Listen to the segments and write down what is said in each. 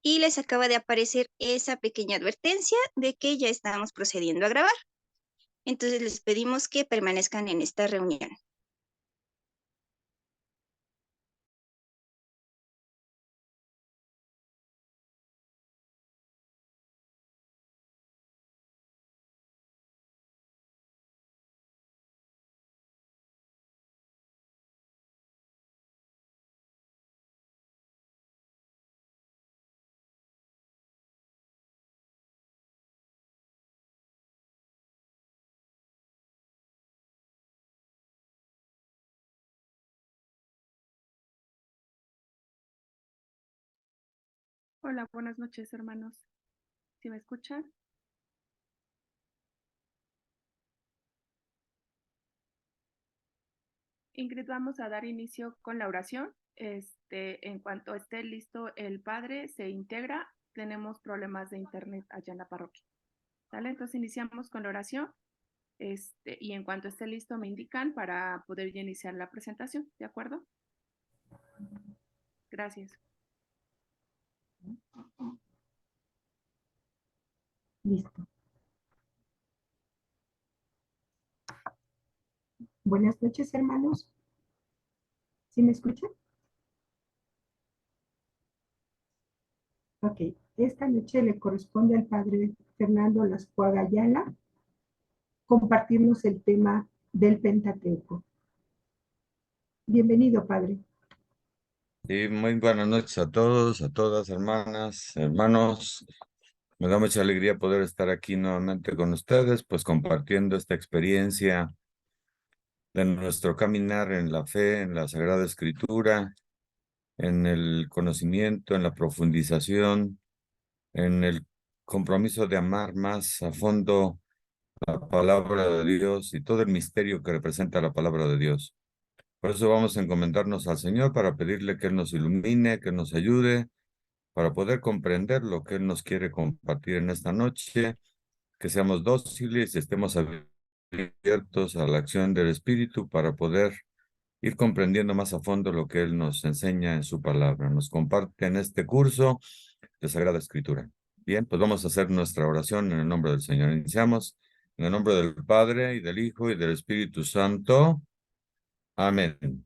y les acaba de aparecer esa pequeña advertencia de que ya estamos procediendo a grabar. Entonces les pedimos que permanezcan en esta reunión. Hola, buenas noches, hermanos. ¿Sí me escuchan? Ingrid, vamos a dar inicio con la oración. En cuanto esté listo el padre, se integra. Tenemos problemas de internet allá en la parroquia. ¿Sale? Entonces iniciamos con la oración. Y en cuanto esté listo, me indican para poder ya iniciar la presentación. ¿De acuerdo? Gracias. Listo. Buenas noches, hermanos. ¿Sí me escuchan? Ok. Esta noche le corresponde al padre Fernando Lascuaga Ayala compartirnos el tema del Pentateuco. Bienvenido, padre. Sí, muy buenas noches a todos, a todas, hermanas, hermanos. Me da mucha alegría poder estar aquí nuevamente con ustedes, pues compartiendo esta experiencia de nuestro caminar en la fe, en la Sagrada Escritura, en el conocimiento, en la profundización, en el compromiso de amar más a fondo la palabra de Dios y todo el misterio que representa la palabra de Dios. Por eso vamos a encomendarnos al Señor para pedirle que Él nos ilumine, que nos ayude para poder comprender lo que Él nos quiere compartir en esta noche, que seamos dóciles y estemos abiertos a la acción del Espíritu para poder ir comprendiendo más a fondo lo que Él nos enseña en su palabra. Nos comparte en este curso de Sagrada Escritura. Bien, pues vamos a hacer nuestra oración en el nombre del Señor. Iniciamos en el nombre del Padre, y del Hijo, y del Espíritu Santo. Amén.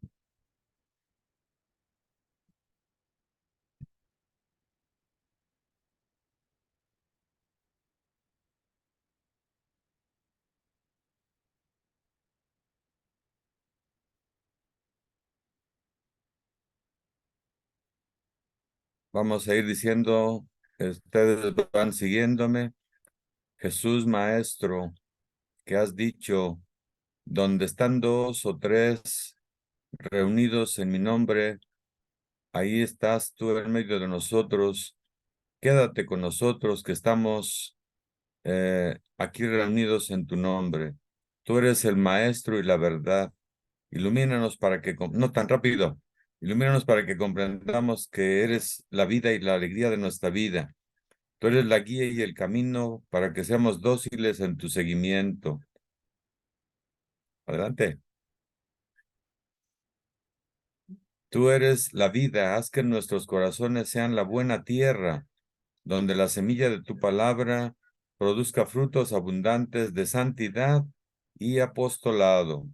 Vamos a ir diciendo, ustedes van siguiéndome. Jesús, Maestro, que has dicho, donde están dos o tres reunidos en mi nombre, ahí estás tú en medio de nosotros. Quédate con nosotros que estamos aquí reunidos en tu nombre. Tú eres el Maestro y la verdad. Ilumínanos para que, no tan rápido, ilumínanos para que comprendamos que eres la vida y la alegría de nuestra vida. Tú eres la guía y el camino para que seamos dóciles en tu seguimiento. Adelante. Tú eres la vida, haz que nuestros corazones sean la buena tierra, donde la semilla de tu palabra produzca frutos abundantes de santidad y apostolado.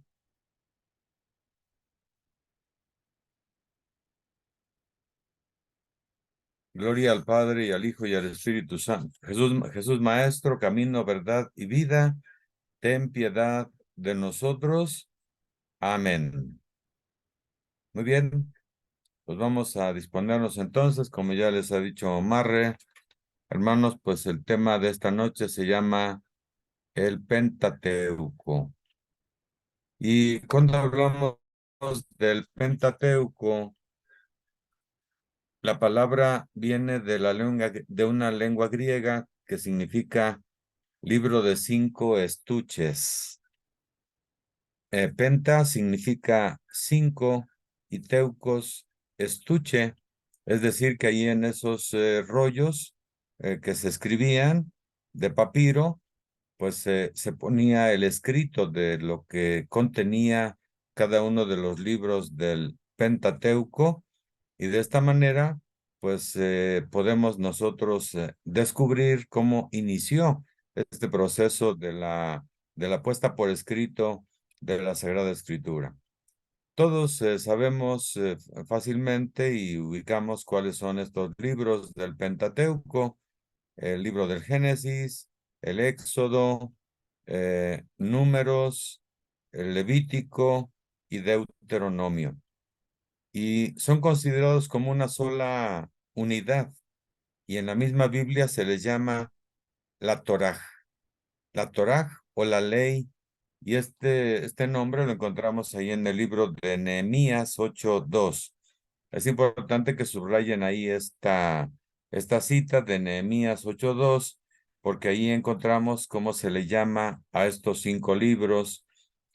Gloria al Padre y al Hijo y al Espíritu Santo. Jesús Maestro, camino, verdad y vida, ten piedad de nosotros. Amén. Muy bien, pues vamos a disponernos entonces, como ya les ha dicho Marre. Hermanos, pues el tema de esta noche se llama el Pentateuco. Y cuando hablamos del Pentateuco, la palabra viene de una lengua griega que significa libro de 5 estuches. Penta significa 5 y teucos, estuche, es decir, que ahí en esos rollos que se escribían de papiro, pues se ponía el escrito de lo que contenía cada uno de los libros del Pentateuco, y de esta manera pues podemos nosotros descubrir cómo inició este proceso de la puesta por escrito de la Sagrada Escritura. Todos sabemos fácilmente y ubicamos cuáles son estos libros del Pentateuco: el libro del Génesis, el Éxodo, Números, el Levítico y Deuteronomio. Y son considerados como una sola unidad. Y en la misma Biblia se les llama la Toraj. La Toraj o la ley. Y este nombre lo encontramos ahí en el libro de Nehemías 8:2. Es importante que subrayen ahí esta cita de Nehemías 8:2, porque ahí encontramos cómo se le llama a estos 5 libros: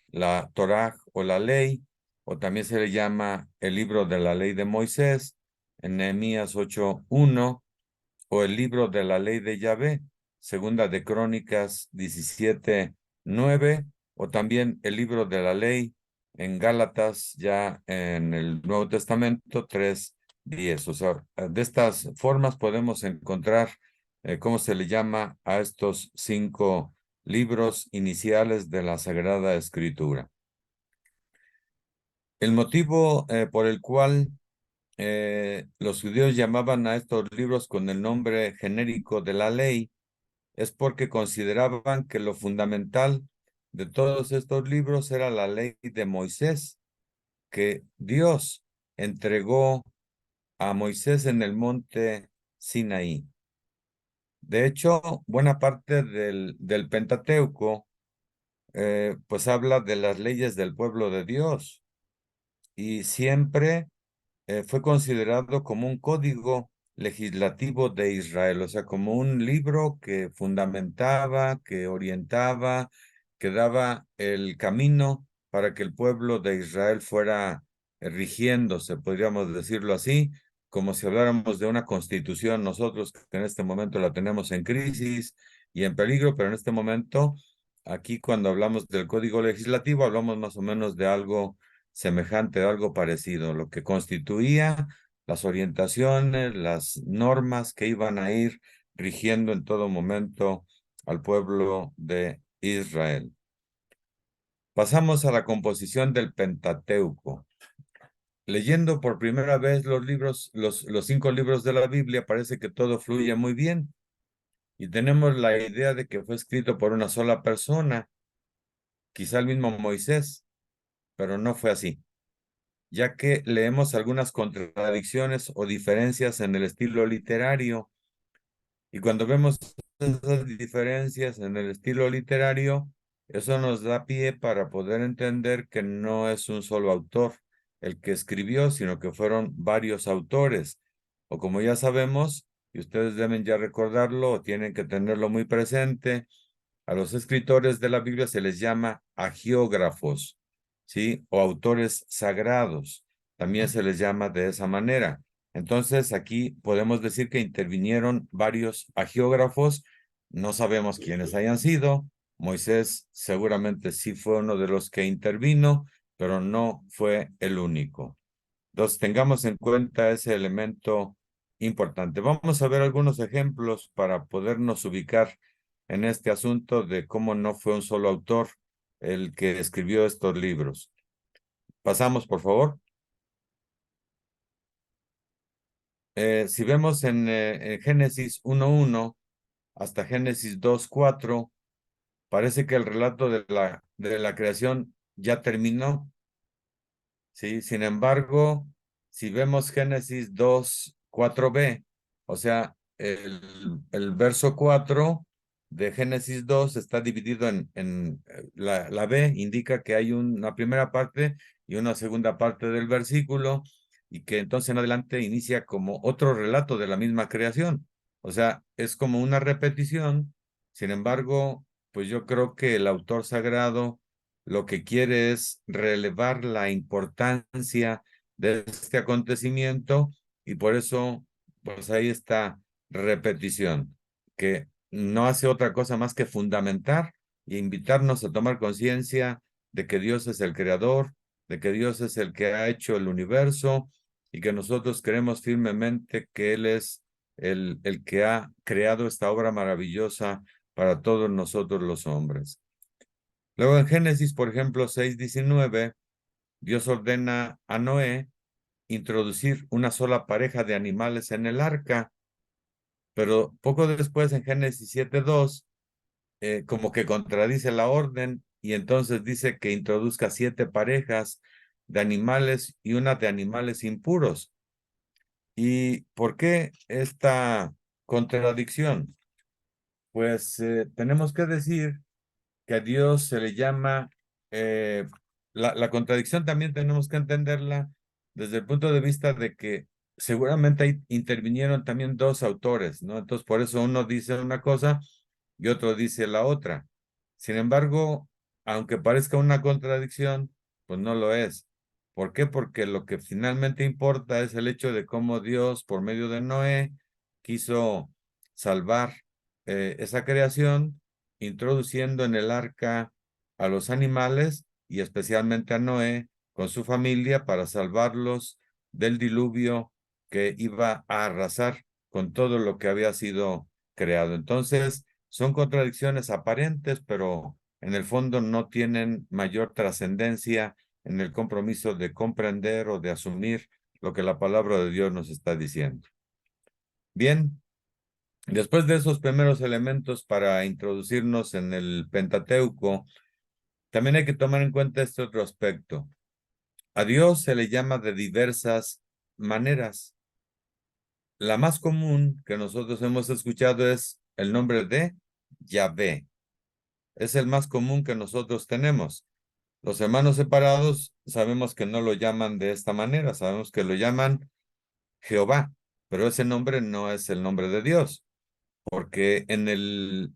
la Torá o la ley, o también se le llama el libro de la ley de Moisés en Nehemías 8:1, o el libro de la ley de Yahvé, segunda de Crónicas 17:9, o también el libro de la ley en Gálatas, ya en el Nuevo Testamento 3:10. O sea, de estas formas podemos encontrar cómo se le llama a estos 5 libros iniciales de la Sagrada Escritura. El motivo por el cual los judíos llamaban a estos libros con el nombre genérico de la ley es porque consideraban que lo fundamental de todos estos libros era la ley de Moisés, que Dios entregó a Moisés en el monte Sinaí. De hecho, buena parte del Pentateuco pues habla de las leyes del pueblo de Dios, y siempre fue considerado como un código legislativo de Israel, o sea, como un libro que fundamentaba, que orientaba, que daba el camino para que el pueblo de Israel fuera rigiéndose, podríamos decirlo así, como si habláramos de una constitución nosotros, que en este momento la tenemos en crisis y en peligro, pero en este momento, aquí cuando hablamos del código legislativo, hablamos más o menos de algo semejante, algo parecido, lo que constituía las orientaciones, las normas que iban a ir rigiendo en todo momento al pueblo de Israel. Pasamos a la composición del Pentateuco. Leyendo por primera vez los libros, los 5 libros de la Biblia, parece que todo fluye muy bien y tenemos la idea de que fue escrito por una sola persona, quizá el mismo Moisés, pero no fue así, ya que leemos algunas contradicciones o diferencias en el estilo literario. Y cuando vemos esas diferencias en el estilo literario, eso nos da pie para poder entender que no es un solo autor el que escribió, sino que fueron varios autores. O como ya sabemos, y ustedes deben ya recordarlo o tienen que tenerlo muy presente, a los escritores de la Biblia se les llama agiógrafos, ¿sí? O autores sagrados. También se les llama de esa manera. Entonces, aquí podemos decir que intervinieron varios agiógrafos. No sabemos quiénes hayan sido. Moisés seguramente sí fue uno de los que intervino, pero no fue el único. Entonces, tengamos en cuenta ese elemento importante. Vamos a ver algunos ejemplos para podernos ubicar en este asunto de cómo no fue un solo autor el que escribió estos libros. Pasamos, por favor. Si vemos en Génesis 1:1 hasta Génesis 2:4, parece que el relato de la creación ya terminó, ¿sí? Sin embargo, si vemos Génesis 2:4b, o sea, el verso 4 de Génesis 2 está dividido en la B, indica que hay una primera parte y una segunda parte del versículo, y que entonces en adelante inicia como otro relato de la misma creación. O sea, es como una repetición. Sin embargo, pues yo creo que el autor sagrado lo que quiere es relevar la importancia de este acontecimiento, y por eso, pues ahí está repetición, que no hace otra cosa más que fundamentar e invitarnos a tomar conciencia de que Dios es el creador, de que Dios es el que ha hecho el universo, y que nosotros creemos firmemente que Él es el que ha creado esta obra maravillosa para todos nosotros los hombres. Luego en Génesis, por ejemplo, 6:19, Dios ordena a Noé introducir una sola pareja de animales en el arca, pero poco después en Génesis 7:2, como que contradice la orden y entonces dice que introduzca 7 parejas de animales y una de animales impuros. ¿Y por qué esta contradicción? Pues tenemos que decir que a Dios se le llama, la contradicción también tenemos que entenderla desde el punto de vista de que seguramente ahí intervinieron también 2 autores, ¿no? Entonces, por eso uno dice una cosa y otro dice la otra. Sin embargo, aunque parezca una contradicción, pues no lo es. ¿Por qué? Porque lo que finalmente importa es el hecho de cómo Dios, por medio de Noé, quiso salvar esa creación, introduciendo en el arca a los animales y especialmente a Noé con su familia para salvarlos del diluvio que iba a arrasar con todo lo que había sido creado. Entonces, son contradicciones aparentes, pero en el fondo no tienen mayor trascendencia en el compromiso de comprender o de asumir lo que la palabra de Dios nos está diciendo. Bien, después de esos primeros elementos para introducirnos en el Pentateuco, también hay que tomar en cuenta este otro aspecto. A Dios se le llama de diversas maneras. La más común que nosotros hemos escuchado es el nombre de Yahvé. Es el más común que nosotros tenemos. Los hermanos separados sabemos que no lo llaman de esta manera, sabemos que lo llaman Jehová, pero ese nombre no es el nombre de Dios, porque en el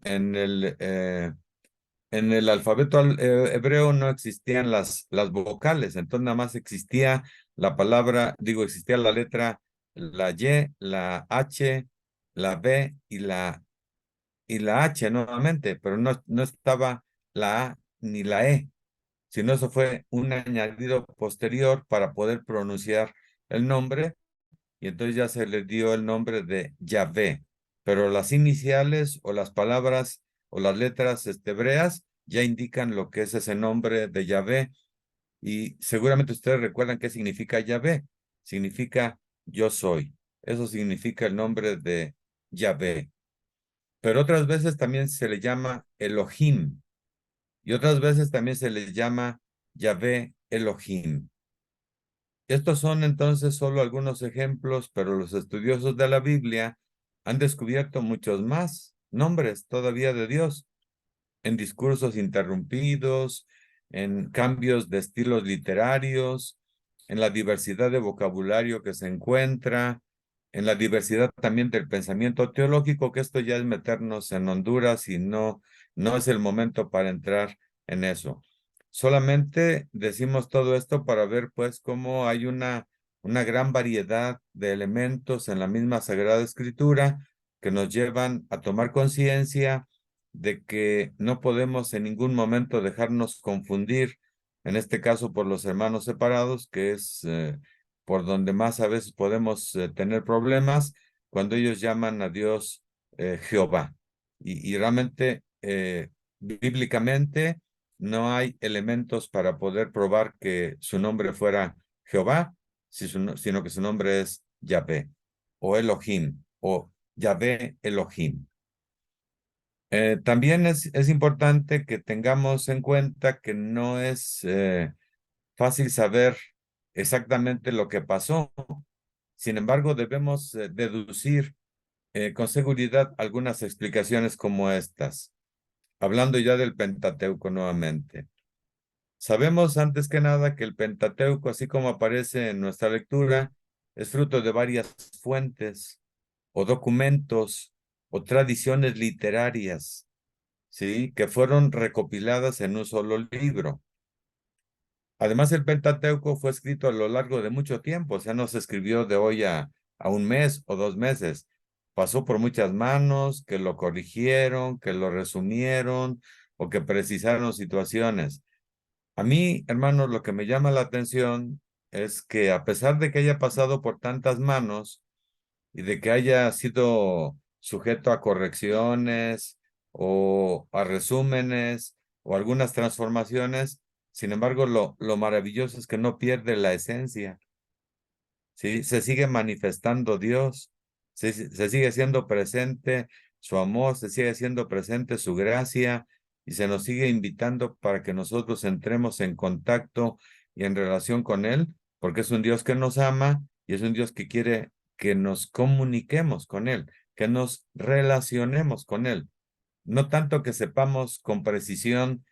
alfabeto hebreo no existían las vocales, entonces nada más existía la palabra, existía la letra, la Y, la H, la B y la H nuevamente, pero no estaba la A ni la E, sino eso fue un añadido posterior para poder pronunciar el nombre, y entonces ya se le dio el nombre de Yahvé, pero las iniciales o las palabras o las letras hebreas ya indican lo que es ese nombre de Yahvé, y seguramente ustedes recuerdan qué significa Yahvé. Significa yo soy. Eso significa el nombre de Yahvé. Pero otras veces también se le llama Elohim, y otras veces también se le llama Yahvé Elohim. Estos son entonces solo algunos ejemplos, pero los estudiosos de la Biblia han descubierto muchos más nombres todavía de Dios en discursos interrumpidos, en cambios de estilos literarios, en la diversidad de vocabulario que se encuentra, en la diversidad también del pensamiento teológico, que esto ya es meternos en Honduras y no es el momento para entrar en eso. Solamente decimos todo esto para ver pues cómo hay una gran variedad de elementos en la misma Sagrada Escritura que nos llevan a tomar conciencia de que no podemos en ningún momento dejarnos confundir, en este caso por los hermanos separados, que es por donde más a veces podemos tener problemas, cuando ellos llaman a Dios Jehová. Y realmente, bíblicamente, no hay elementos para poder probar que su nombre fuera Jehová, sino que su nombre es Yahvé, o Elohim, o Yahvé Elohim. También es importante que tengamos en cuenta que no es fácil saber exactamente lo que pasó. Sin embargo, debemos deducir con seguridad algunas explicaciones como estas. Hablando ya del Pentateuco nuevamente. Sabemos antes que nada que el Pentateuco, así como aparece en nuestra lectura, es fruto de varias fuentes o documentos o tradiciones literarias, ¿sí? Que fueron recopiladas en un solo libro. Además, el Pentateuco fue escrito a lo largo de mucho tiempo, o sea, no se escribió de hoy a un mes o 2 meses. Pasó por muchas manos que lo corrigieron, que lo resumieron o que precisaron situaciones. A mí, hermanos, lo que me llama la atención es que a pesar de que haya pasado por tantas manos y de que haya sido sujeto a correcciones o a resúmenes o algunas transformaciones, sin embargo, lo maravilloso es que no pierde la esencia, ¿sí? Se sigue manifestando Dios, se sigue siendo presente su amor, se sigue siendo presente su gracia y se nos sigue invitando para que nosotros entremos en contacto y en relación con Él, porque es un Dios que nos ama y es un Dios que quiere que nos comuniquemos con Él, que nos relacionemos con Él. No tanto que sepamos con precisión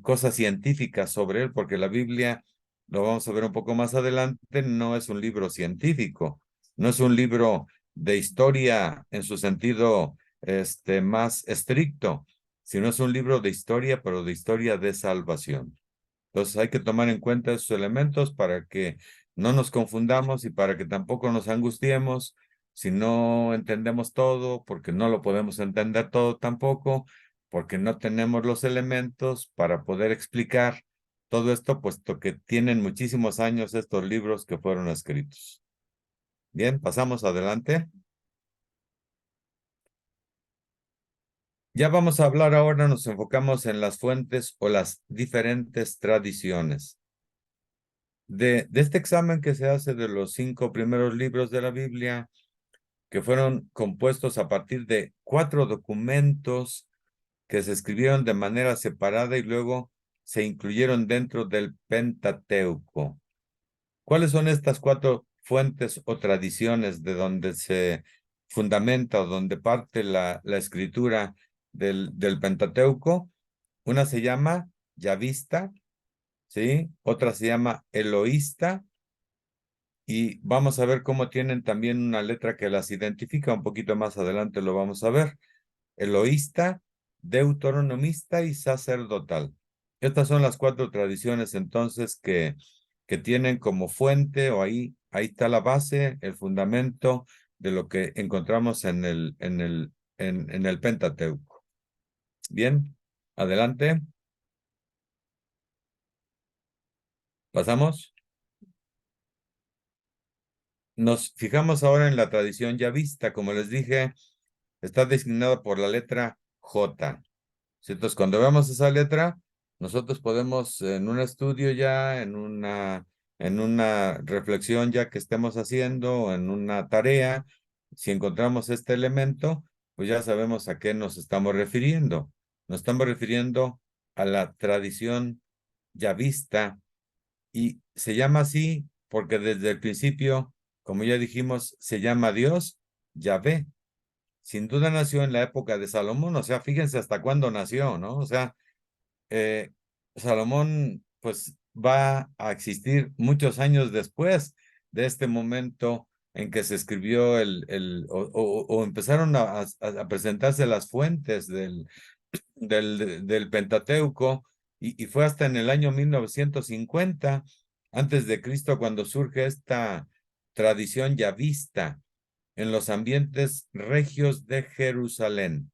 cosas científicas sobre Él, porque la Biblia, lo vamos a ver un poco más adelante, no es un libro científico, no es un libro de historia en su sentido más estricto, sino es un libro de historia, pero de historia de salvación. Entonces hay que tomar en cuenta esos elementos para que no nos confundamos y para que tampoco nos angustiemos si no entendemos todo, porque no lo podemos entender todo tampoco, porque no tenemos los elementos para poder explicar todo esto, puesto que tienen muchísimos años estos libros que fueron escritos. Bien, pasamos adelante. Ya vamos a hablar ahora, nos enfocamos en las fuentes o las diferentes tradiciones. De este examen que se hace de los 5 primeros libros de la Biblia, que fueron compuestos a partir de 4 documentos que se escribieron de manera separada y luego se incluyeron dentro del Pentateuco. ¿Cuáles son estas 4 fuentes o tradiciones de donde se fundamenta o donde parte la escritura del Pentateuco? Una se llama Yavista, ¿sí? Otra se llama Eloísta, y vamos a ver cómo tienen también una letra que las identifica. Un poquito más adelante lo vamos a ver. Eloísta, deuteronomista y sacerdotal. Estas son las 4 tradiciones entonces que tienen como fuente, o ahí está la base, el fundamento de lo que encontramos en el Pentateuco. Bien, adelante. ¿Pasamos? Nos fijamos ahora en la tradición ya vista. Como les dije, está designada por la letra J. Entonces, cuando vemos esa letra, nosotros podemos, en un estudio ya, en una reflexión ya que estemos haciendo, en una tarea, si encontramos este elemento, pues ya sabemos a qué nos estamos refiriendo. Nos estamos refiriendo a la tradición yavista, y se llama así porque desde el principio, como ya dijimos, se llama Dios Yahvé. Sin duda nació en la época de Salomón, o sea, fíjense hasta cuándo nació, ¿no? O sea, Salomón pues va a existir muchos años después de este momento en que se escribió o empezaron a presentarse las fuentes del Pentateuco, y fue hasta en el año 1950 antes de Cristo cuando surge esta tradición yavista en los ambientes regios de Jerusalén.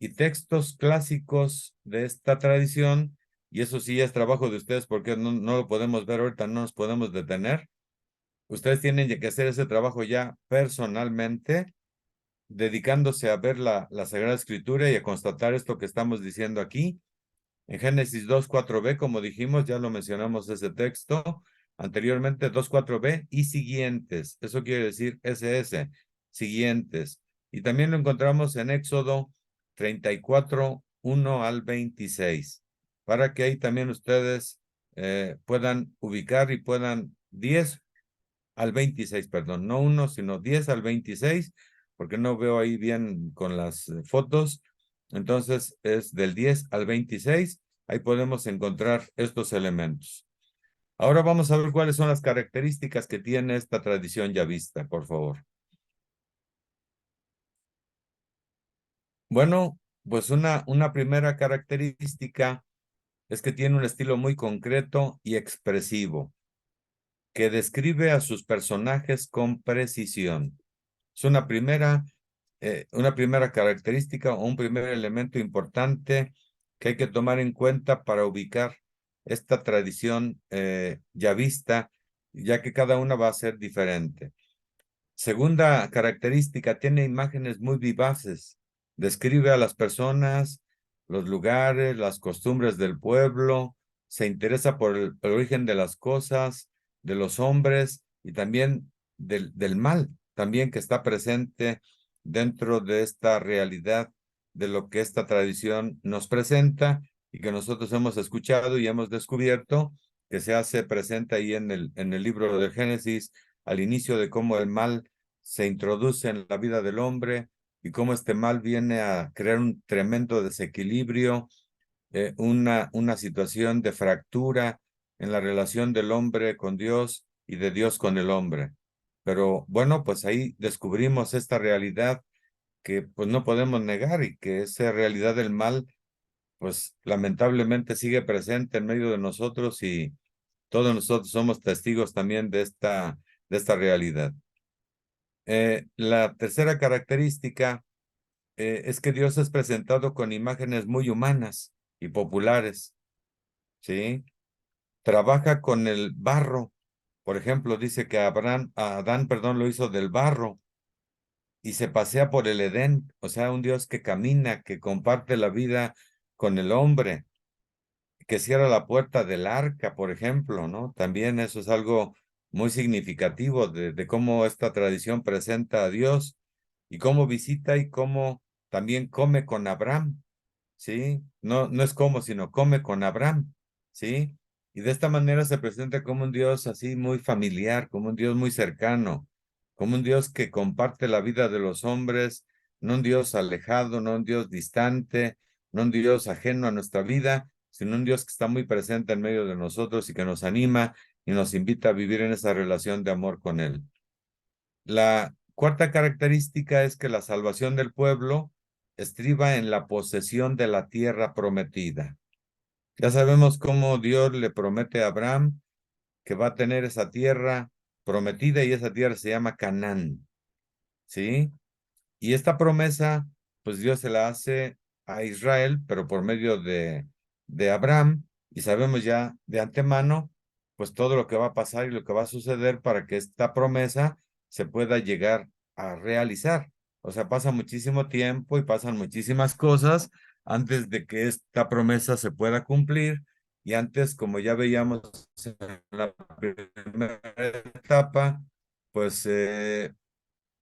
Y textos clásicos de esta tradición, y eso sí es trabajo de ustedes porque no lo podemos ver ahorita, no nos podemos detener. Ustedes tienen que hacer ese trabajo ya personalmente, dedicándose a ver la Sagrada Escritura y a constatar esto que estamos diciendo aquí. En Génesis 2:4b, como dijimos, ya lo mencionamos ese texto anteriormente, 2:4b y siguientes. Eso quiere decir SS, siguientes. Y también lo encontramos en Éxodo 34:1 al 26, para que ahí también ustedes puedan ubicar y puedan 10 al 26, perdón, no 1, sino 10 al 26, porque no veo ahí bien con las fotos. Entonces es del 10 al 26, ahí podemos encontrar estos elementos. Ahora vamos a ver cuáles son las características que tiene esta tradición yavista, por favor. Bueno, pues una primera característica es que tiene un estilo muy concreto y expresivo, que describe a sus personajes con precisión. Es una primera característica o un primer elemento importante que hay que tomar en cuenta para ubicar esta tradición yavista ya que cada una va a ser diferente. Segunda característica, tiene imágenes muy vivaces. Describe a las personas, los lugares, las costumbres del pueblo, se interesa por el origen de las cosas, de los hombres y también del mal, también que está presente dentro de esta realidad de lo que esta tradición nos presenta y que nosotros hemos escuchado y hemos descubierto que se hace presente ahí en el libro del Génesis, al inicio, de cómo el mal se introduce en la vida del hombre y cómo este mal viene a crear un tremendo desequilibrio, una situación de fractura en la relación del hombre con Dios y de Dios con el hombre. Pero bueno, pues ahí descubrimos esta realidad que pues no podemos negar, y que esa realidad del mal pues lamentablemente sigue presente en medio de nosotros, y todos nosotros somos testigos también de esta realidad. La tercera característica es que Dios es presentado con imágenes muy humanas y populares, ¿sí? Trabaja con el barro. Por ejemplo, dice que Adán, perdón, lo hizo del barro y se pasea por el Edén, o sea, un Dios que camina, que comparte la vida con el hombre, que cierra la puerta del arca, por ejemplo, ¿no? También eso es algo muy significativo de cómo esta tradición presenta a Dios y cómo visita y cómo también come con Abraham, ¿sí? No, no es como, sino come con Abraham, ¿sí? Y de esta manera se presenta como un Dios así muy familiar, como un Dios muy cercano, como un Dios que comparte la vida de los hombres, no un Dios alejado, no un Dios distante, no un Dios ajeno a nuestra vida, sino un Dios que está muy presente en medio de nosotros y que nos anima y nos invita a vivir en esa relación de amor con Él. La cuarta característica es que la salvación del pueblo estriba en la posesión de la tierra prometida. Ya sabemos cómo Dios le promete a Abraham que va a tener esa tierra prometida, y esa tierra se llama Canaán, ¿sí? Y esta promesa, pues Dios se la hace a Israel, pero por medio de Abraham, y sabemos ya de antemano, pues todo lo que va a pasar y lo que va a suceder para que esta promesa se pueda llegar a realizar. O sea, pasa muchísimo tiempo y pasan muchísimas cosas antes de que esta promesa se pueda cumplir. Y antes, como ya veíamos en la primera etapa, pues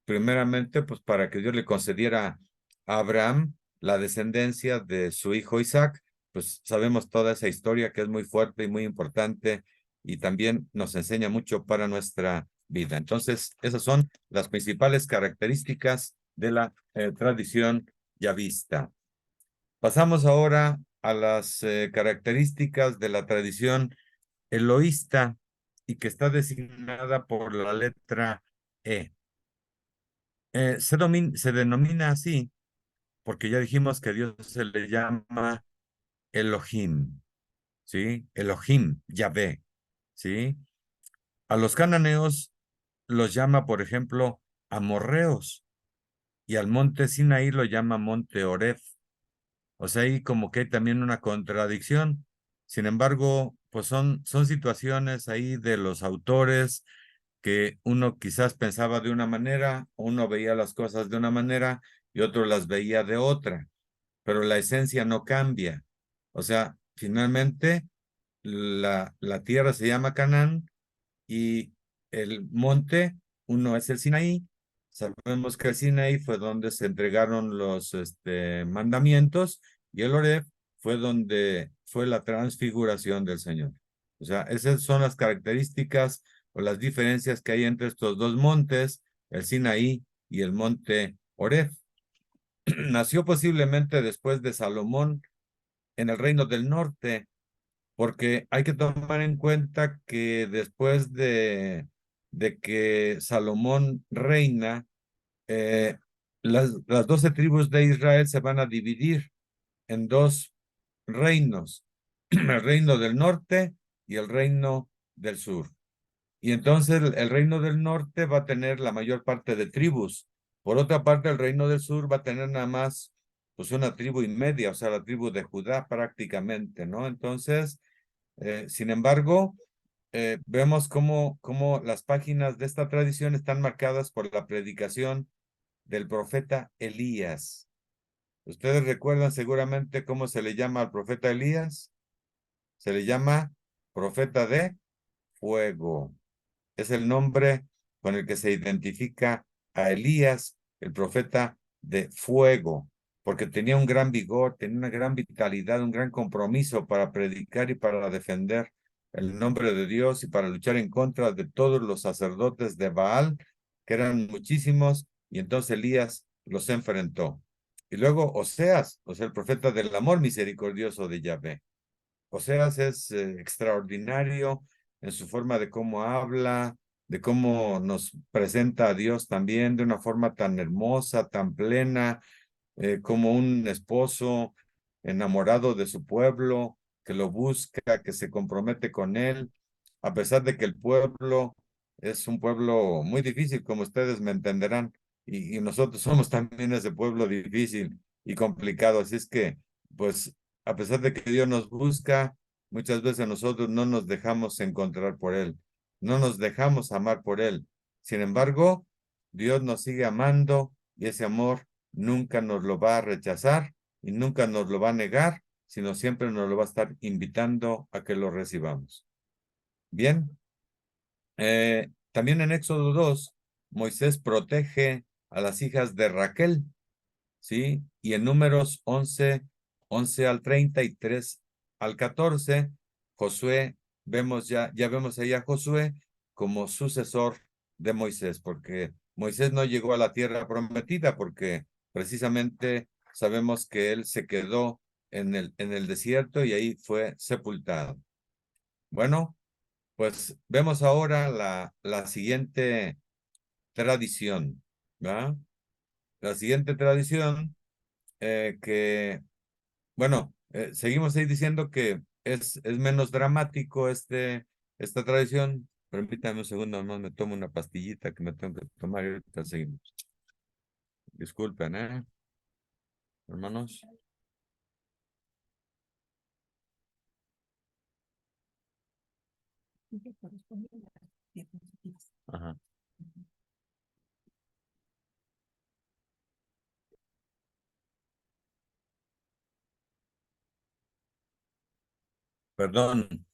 primeramente, pues para que Dios le concediera a Abraham la descendencia de su hijo Isaac, pues sabemos toda esa historia que es muy fuerte y muy importante, y también nos enseña mucho para nuestra vida. Entonces, esas son las principales características de la tradición yavista. Pasamos ahora a las características de la tradición eloísta, y que está designada por la letra E. Se denomina así porque ya dijimos que a Dios se le llama Elohim, ¿sí? Elohim, Yahvé, ¿sí? A los cananeos los llama, por ejemplo, amorreos, y al monte Sinaí lo llama monte Oreb. O sea, ahí como que hay también una contradicción. Sin embargo, pues son situaciones ahí de los autores, que uno quizás pensaba de una manera, uno veía las cosas de una manera y otro las veía de otra, pero la esencia no cambia. O sea, finalmente la tierra se llama Canaán, y el monte, uno es el Sinaí. Sabemos que el Sinaí fue donde se entregaron los mandamientos, y el Oreb fue donde fue la transfiguración del Señor. O sea, esas son las características o las diferencias que hay entre estos dos montes, el Sinaí y el monte Oreb. Nació posiblemente después de Salomón en el reino del norte, porque hay que tomar en cuenta que después de que Salomón reina, eh, las 12 tribus de Israel se van a dividir en dos reinos, el reino del norte y el reino del sur. Y entonces el reino del norte va a tener la mayor parte de tribus. Por otra parte, el reino del sur va a tener nada más pues una tribu y media, o sea, la tribu de Judá prácticamente, ¿no? Entonces, sin embargo, vemos cómo las páginas de esta tradición están marcadas por la predicación del profeta Elías. Ustedes recuerdan seguramente cómo se le llama al profeta Elías. Se le llama profeta de fuego. Es el nombre con el que se identifica a Elías, el profeta de fuego, porque tenía un gran vigor, tenía una gran vitalidad, un gran compromiso para predicar y para defender el nombre de Dios y para luchar en contra de todos los sacerdotes de Baal, que eran muchísimos, y entonces Elías los enfrentó. Y luego Oseas, o sea, el profeta del amor misericordioso de Yahvé. Oseas es extraordinario en su forma de cómo habla, de cómo nos presenta a Dios también de una forma tan hermosa, tan plena, como un esposo enamorado de su pueblo, que lo busca, que se compromete con él, a pesar de que el pueblo es un pueblo muy difícil, como ustedes me entenderán, y nosotros somos también ese pueblo difícil y complicado. Así es que, pues, a pesar de que Dios nos busca, muchas veces nosotros no nos dejamos encontrar por Él, no nos dejamos amar por Él. Sin embargo, Dios nos sigue amando y ese amor nunca nos lo va a rechazar y nunca nos lo va a negar, sino siempre nos lo va a estar invitando a que lo recibamos. Bien, también en Éxodo 2, Moisés protege a las hijas de Raquel, ¿sí? Y en Números 11 al 33 al 14, Josué, ya vemos ahí a Josué como sucesor de Moisés, porque Moisés no llegó a la tierra prometida, porque precisamente sabemos que él se quedó en el desierto y ahí fue sepultado. Bueno, pues vemos ahora la siguiente tradición, ¿va? La siguiente tradición bueno, seguimos ahí diciendo que es menos dramático esta tradición. Permítame un segundo, nomás me tomo una pastillita que me tengo que tomar y ahorita seguimos. Disculpen, hermanos. Ajá. Perdón.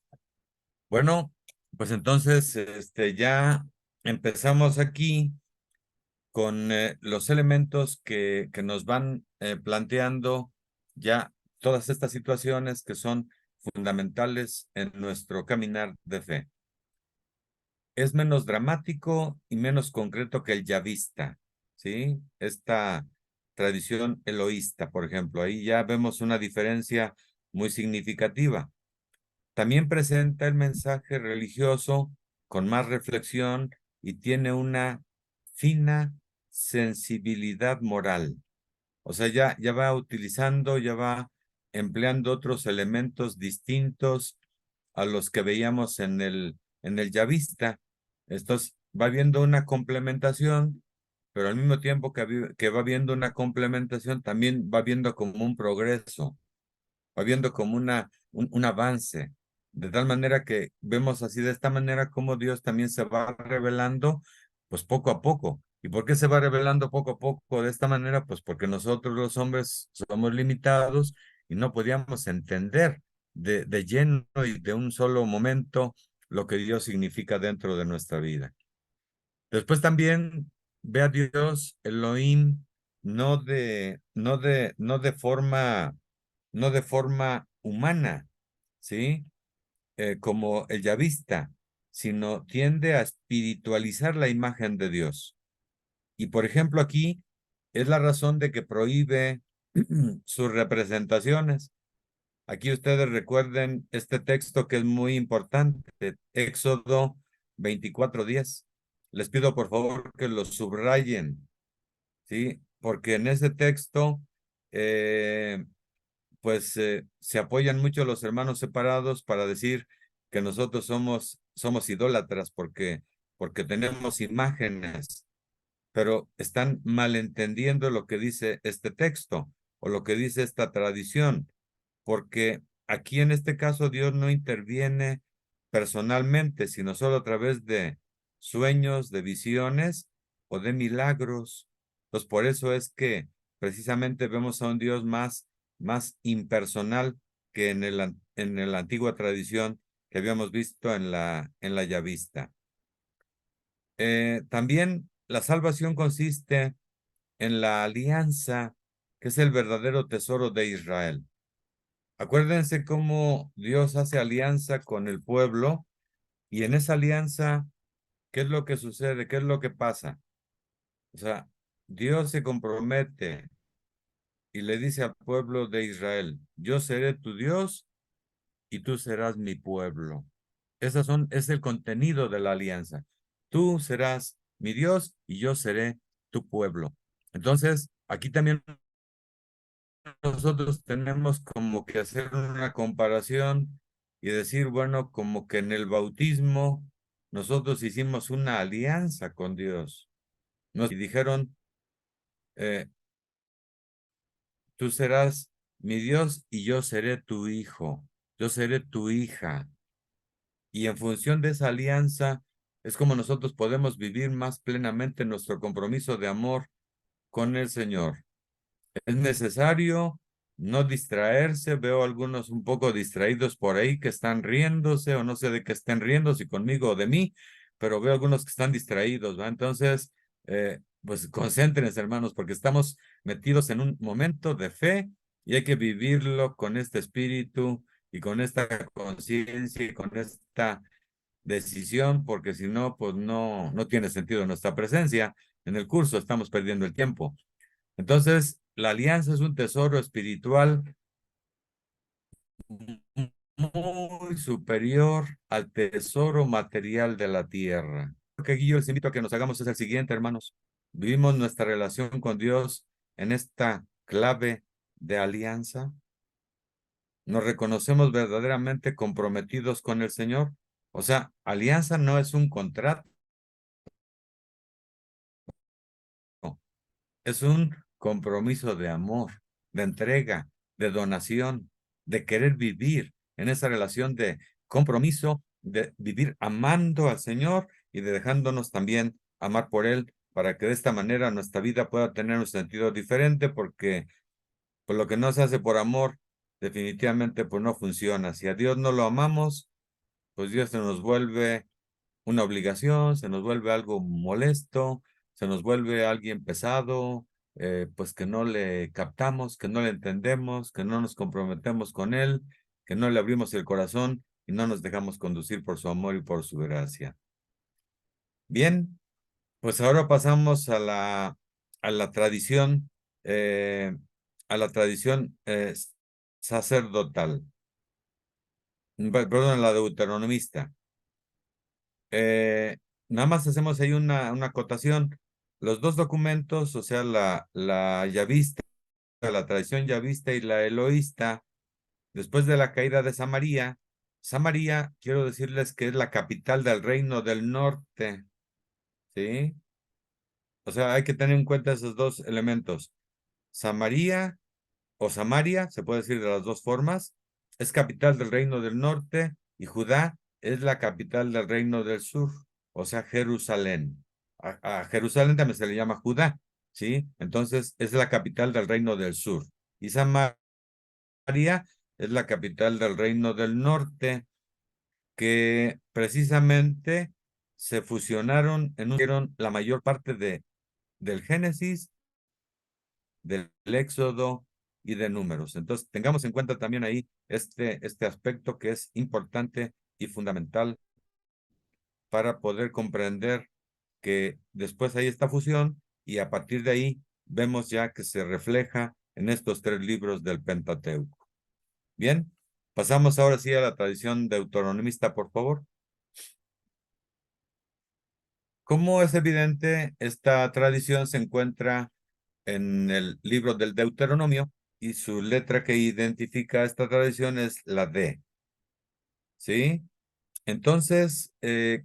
Bueno, pues entonces ya empezamos aquí con los elementos que nos van planteando ya todas estas situaciones que son fundamentales en nuestro caminar de fe. Es menos dramático y menos concreto que el yavista, ¿sí? Esta tradición eloísta, por ejemplo, ahí ya vemos una diferencia muy significativa. También presenta el mensaje religioso con más reflexión y tiene una fina sensibilidad moral. O sea, ya va utilizando, ya va empleando otros elementos distintos a los que veíamos en el yavista. Entonces, va viendo una complementación, pero al mismo tiempo que va viendo una complementación, también va viendo como un progreso, va viendo como un avance, de tal manera que vemos así de esta manera como Dios también se va revelando, pues poco a poco. ¿Y por qué se va revelando poco a poco de esta manera? Pues porque nosotros los hombres somos limitados y no podíamos entender de lleno y de un solo momento lo que Dios significa dentro de nuestra vida. Después también ve a Dios Elohim no de forma humana, ¿sí? Como el yavista, sino tiende a espiritualizar la imagen de Dios. Y por ejemplo, aquí es la razón de que prohíbe sus representaciones. Aquí ustedes recuerden este texto que es muy importante, Éxodo 24:10. Les pido por favor que lo subrayen, ¿sí? Porque en ese texto pues se apoyan mucho los hermanos separados para decir que nosotros somos idólatras porque tenemos imágenes, pero están malentendiendo lo que dice este texto o lo que dice esta tradición, porque aquí en este caso Dios no interviene personalmente, sino solo a través de sueños, de visiones o de milagros. Pues por eso es que precisamente vemos a un Dios más impersonal que en la antigua tradición que habíamos visto en la yavista. También la salvación consiste en la alianza, que es el verdadero tesoro de Israel. Acuérdense cómo Dios hace alianza con el pueblo y en esa alianza, ¿qué es lo que sucede? ¿Qué es lo que pasa? O sea, Dios se compromete y le dice al pueblo de Israel, yo seré tu Dios y tú serás mi pueblo. Es el contenido de la alianza. Tú serás mi Dios y yo seré tu pueblo. Entonces, aquí también nosotros tenemos como que hacer una comparación y decir, bueno, como que en el bautismo nosotros hicimos una alianza con Dios. Y dijeron, tú serás mi Dios y yo seré tu hijo, yo seré tu hija. Y en función de esa alianza es como nosotros podemos vivir más plenamente nuestro compromiso de amor con el Señor. Es necesario no distraerse. Veo algunos un poco distraídos por ahí que están riéndose o no sé de qué estén riendo, si conmigo o de mí, pero veo algunos que están distraídos, ¿va? Entonces, pues concéntrense, hermanos, porque estamos metidos en un momento de fe y hay que vivirlo con este espíritu y con esta conciencia y con esta decisión, porque si no, pues no tiene sentido nuestra presencia en el curso, estamos perdiendo el tiempo. Entonces, la alianza es un tesoro espiritual muy superior al tesoro material de la tierra. Lo que aquí yo les invito a que nos hagamos es el siguiente, hermanos. Vivimos nuestra relación con Dios en esta clave de alianza. Nos reconocemos verdaderamente comprometidos con el Señor. O sea, alianza no es un contrato, es un compromiso de amor, de entrega, de donación, de querer vivir en esa relación de compromiso, de vivir amando al Señor y de dejándonos también amar por Él, para que de esta manera nuestra vida pueda tener un sentido diferente, porque por lo que no se hace por amor, definitivamente pues no funciona. Si a Dios no lo amamos, pues Dios se nos vuelve una obligación, se nos vuelve algo molesto, se nos vuelve alguien pesado, pues que no le captamos, que no le entendemos, que no nos comprometemos con él, que no le abrimos el corazón y no nos dejamos conducir por su amor y por su gracia. Bien, pues ahora pasamos a la tradición, sacerdotal, perdón, la deuteronomista. Nada más hacemos ahí una acotación. Los dos documentos, o sea, la yavista, la tradición yavista y la eloísta, después de la caída de Samaria, quiero decirles que es la capital del reino del norte, ¿sí? O sea, hay que tener en cuenta esos dos elementos. Samaria o Samaria, se puede decir de las dos formas, es capital del reino del norte y Judá es la capital del reino del sur, o sea, Jerusalén. A Jerusalén también se le llama Judá, ¿sí? Entonces es la capital del reino del sur. Y Samaria es la capital del reino del norte, que precisamente se fusionaron dieron la mayor parte del Génesis, del Éxodo y de Números. Entonces, tengamos en cuenta también ahí este aspecto que es importante y fundamental para poder comprender que después hay esta fusión y a partir de ahí vemos ya que se refleja en estos tres libros del Pentateuco. Bien, pasamos ahora sí a la tradición deuteronomista, por favor. Como es evidente, esta tradición se encuentra en el libro del Deuteronomio y su letra que identifica esta tradición es la D. ¿Sí? Entonces,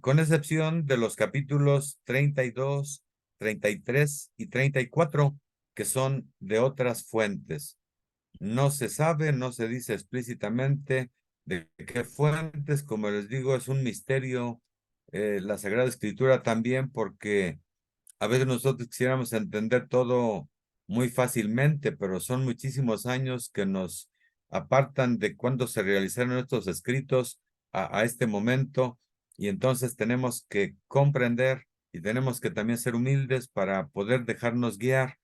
con excepción de los capítulos 32, 33 y 34, que son de otras fuentes. No se sabe, no se dice explícitamente de qué fuentes, como les digo, es un misterio la Sagrada Escritura también, porque a veces nosotros quisiéramos entender todo muy fácilmente, pero son muchísimos años que nos apartan de cuando se realizaron estos escritos a este momento, y entonces tenemos que comprender y tenemos que también ser humildes para poder dejarnos guiar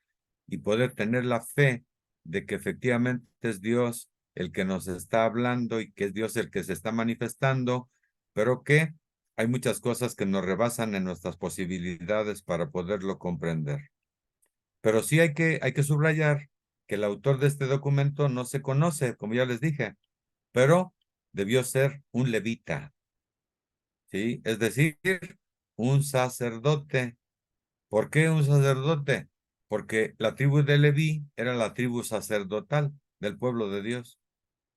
y poder tener la fe de que efectivamente es Dios el que nos está hablando y que es Dios el que se está manifestando, pero que hay muchas cosas que nos rebasan en nuestras posibilidades para poderlo comprender. Pero sí hay que subrayar que el autor de este documento no se conoce, como ya les dije, pero debió ser un levita, ¿sí? Es decir, un sacerdote. ¿Por qué un sacerdote? Porque la tribu de Leví era la tribu sacerdotal del pueblo de Dios,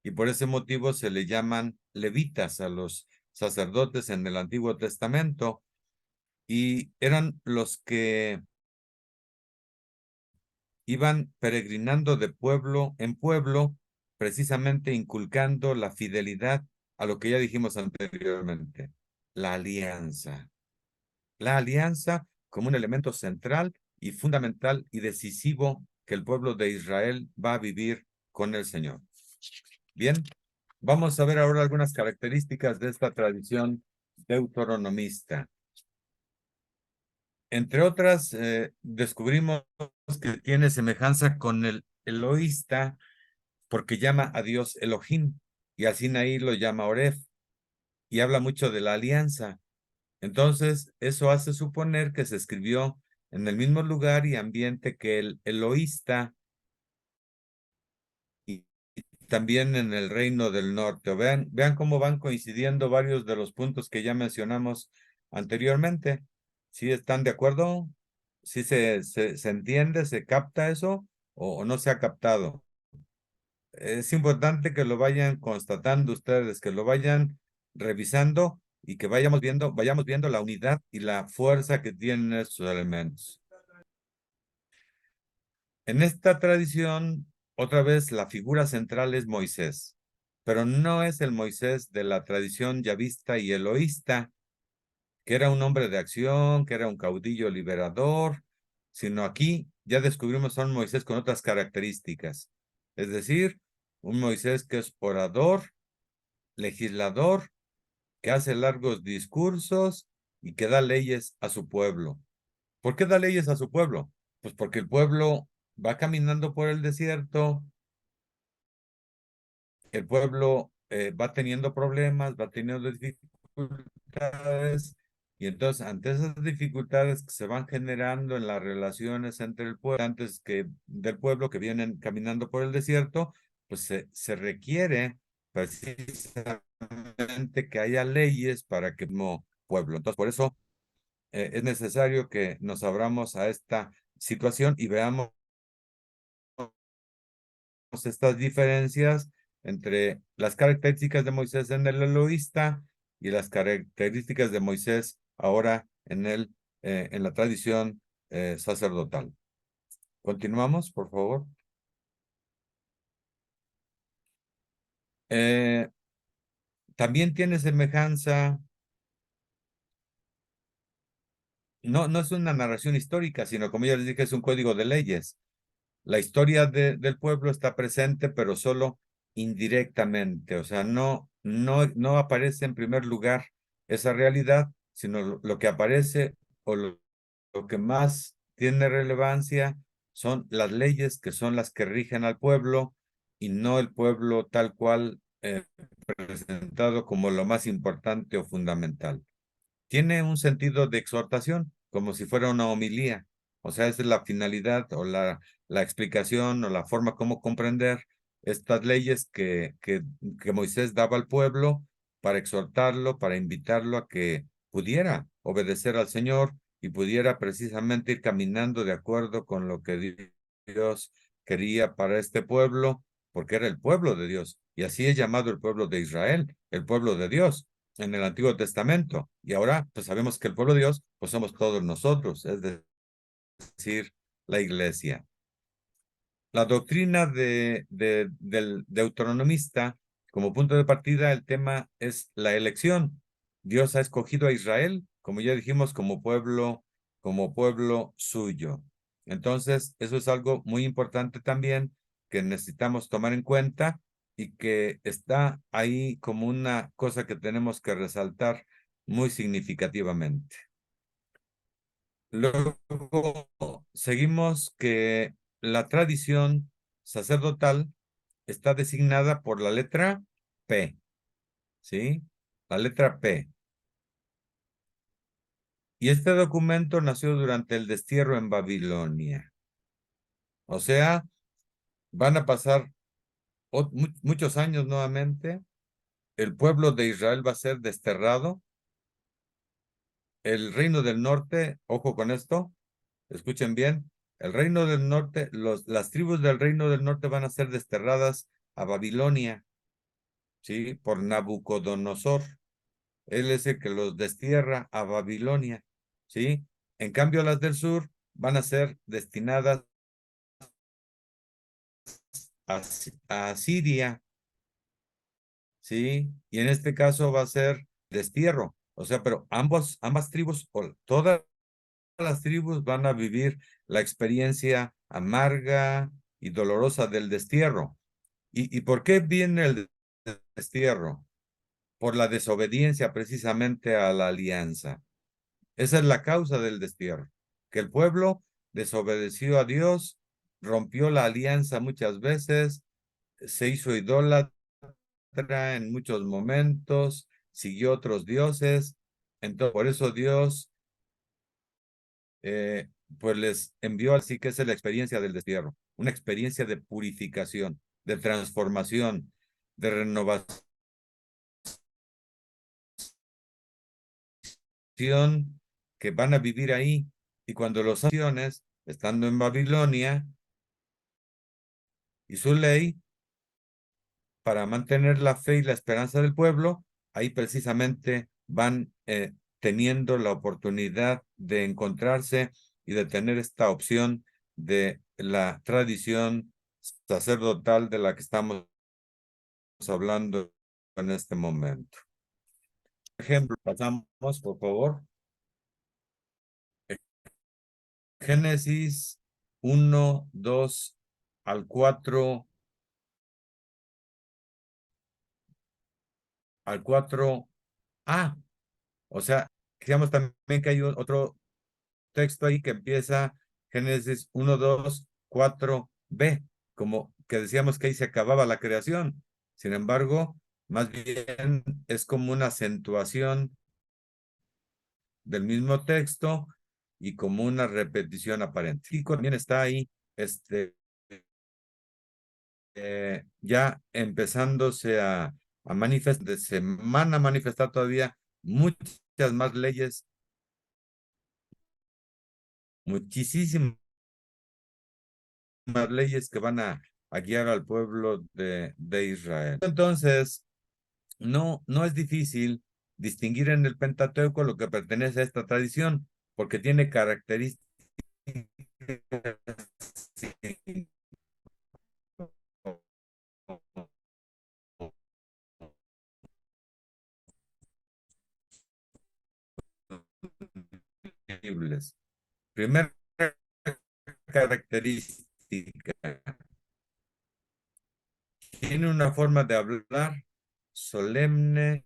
y por ese motivo se le llaman levitas a los sacerdotes en el Antiguo Testamento, y eran los que iban peregrinando de pueblo en pueblo, precisamente inculcando la fidelidad a lo que ya dijimos anteriormente, la alianza. La alianza como un elemento central y fundamental y decisivo que el pueblo de Israel va a vivir con el Señor. Bien, vamos a ver ahora algunas características de esta tradición deuteronomista. Entre otras, descubrimos que tiene semejanza con el eloísta porque llama a Dios Elohim, y a Sinaí lo llama Oref, y habla mucho de la alianza. Entonces, eso hace suponer que se escribió en el mismo lugar y ambiente que el eloísta, y también en el reino del norte. Vean cómo van coincidiendo varios de los puntos que ya mencionamos anteriormente. ¿Sí están de acuerdo? ¿Sí se entiende, se capta eso o no se ha captado? Es importante que lo vayan constatando ustedes, que lo vayan revisando y que vayamos viendo la unidad y la fuerza que tienen estos elementos. En esta tradición, otra vez, la figura central es Moisés, pero no es el Moisés de la tradición yavista y eloísta, que era un hombre de acción, que era un caudillo liberador, sino aquí ya descubrimos a un Moisés con otras características, es decir, un Moisés que es orador, legislador, que hace largos discursos y que da leyes a su pueblo. ¿Por qué da leyes a su pueblo? Pues porque el pueblo va caminando por el desierto, el pueblo va teniendo problemas, va teniendo dificultades, y entonces ante esas dificultades que se van generando en las relaciones entre el pueblo, antes que del pueblo que vienen caminando por el desierto, pues se requiere precisamente que haya leyes para que como pueblo. Entonces, por eso es necesario que nos abramos a esta situación y veamos estas diferencias entre las características de Moisés en el eloísta y las características de Moisés ahora en la tradición sacerdotal. Continuamos, por favor. También tiene semejanza, no es una narración histórica, sino como ya les dije, es un código de leyes. La historia del pueblo está presente, pero solo indirectamente, o sea, no aparece en primer lugar esa realidad, sino lo que aparece o lo que más tiene relevancia son las leyes que son las que rigen al pueblo y no el pueblo tal cual presentado como lo más importante o fundamental. Tiene un sentido de exhortación, como si fuera una homilía. O sea, esa es la finalidad o la explicación o la forma como comprender estas leyes que Moisés daba al pueblo para exhortarlo, para invitarlo a que pudiera obedecer al Señor y pudiera precisamente ir caminando de acuerdo con lo que Dios quería para este pueblo, porque era el pueblo de Dios. Y así es llamado el pueblo de Israel, el pueblo de Dios en el Antiguo Testamento. Y ahora, pues sabemos que el pueblo de Dios, pues somos todos nosotros, es decir, la iglesia. La doctrina del deuteronomista como punto de partida, el tema es la elección. Dios ha escogido a Israel, como ya dijimos, como pueblo suyo. Entonces, eso es algo muy importante también que necesitamos tomar en cuenta y que está ahí como una cosa que tenemos que resaltar muy significativamente. Luego seguimos que la tradición sacerdotal está designada por la letra P, ¿sí? La letra P. Y este documento nació durante el destierro en Babilonia. O sea, van a pasar muchos años nuevamente. El pueblo de Israel va a ser desterrado. El reino del norte, ojo con esto, escuchen bien, el reino del norte, las tribus del reino del norte van a ser desterradas a Babilonia, ¿sí? Por Nabucodonosor. Él es el que los destierra a Babilonia, ¿sí? En cambio, las del sur van a ser destinadas a Siria, ¿sí? Y en este caso va a ser destierro. O sea, pero ambas tribus, o todas las tribus van a vivir la experiencia amarga y dolorosa del destierro. ¿Y por qué viene el destierro? Por la desobediencia precisamente a la alianza. Esa es la causa del destierro, que el pueblo desobedeció a Dios, rompió la alianza muchas veces, se hizo idólatra en muchos momentos, siguió otros dioses. Entonces, por eso Dios pues les envió, así que esa es la experiencia del destierro, una experiencia de purificación, de transformación, de renovación que van a vivir ahí. Y cuando los naciones, estando en Babilonia, y su ley, para mantener la fe y la esperanza del pueblo, ahí precisamente van teniendo la oportunidad de encontrarse y de tener esta opción de la tradición sacerdotal de la que estamos hablando en este momento. Ejemplo, pasamos, por favor. Génesis 1, 2 al 4, al 4a. O sea, digamos también que hay otro texto ahí que empieza Génesis 1, 2, 4b, como que decíamos que ahí se acababa la creación. Sin embargo, más bien es como una acentuación del mismo texto y como una repetición aparente. Y también está ahí, ya empezándose a manifestar, se van a manifestar todavía muchas más leyes, muchísimas leyes que van a guiar al pueblo de Israel. Entonces, no es difícil distinguir en el Pentateuco lo que pertenece a esta tradición, porque tiene características increíbles. Primera característica, tiene una forma de hablar solemne,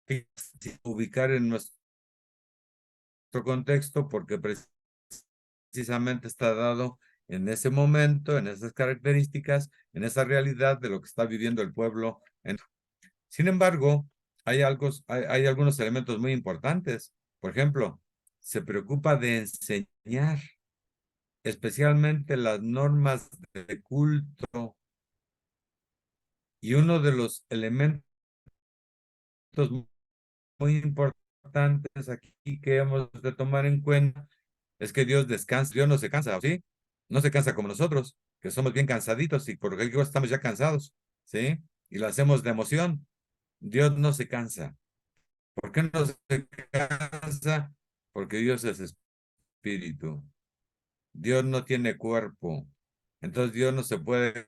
que ubicar en nuestro contexto, porque precisamente está dado en ese momento, en esas características, en esa realidad de lo que está viviendo el pueblo. Sin embargo, hay algunos elementos muy importantes. Por ejemplo, se preocupa de enseñar, especialmente las normas de culto. Y uno de los elementos muy importantes aquí que hemos de tomar en cuenta es que Dios descansa. Dios no se cansa, ¿sí? No se cansa como nosotros, que somos bien cansaditos y por cualquier cosa estamos ya cansados, ¿sí? Y lo hacemos de emoción. Dios no se cansa. ¿Por qué no se cansa? Porque Dios es espíritu. Dios no tiene cuerpo. Entonces Dios no se puede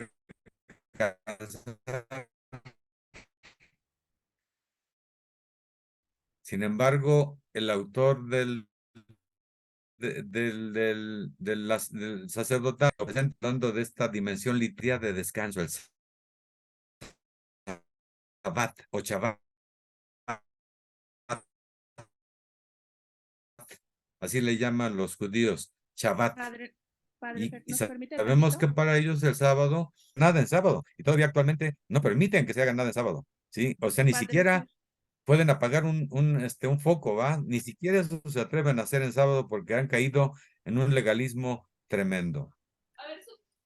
Sin embargo, el autor del sacerdotal presenta hablando de esta dimensión literaria de descanso, el Shabbat o Shabbat, así le llaman los judíos, Shabbat. Padre, Y ¿nos permite sabemos que tantito? para ellos el sábado, nada en sábado, y todavía actualmente no permiten que se haga nada en sábado, ¿sí? O sea, ni Padre siquiera Fer, pueden apagar un foco, ¿va? Ni siquiera eso se atreven a hacer en sábado porque han caído en un legalismo tremendo.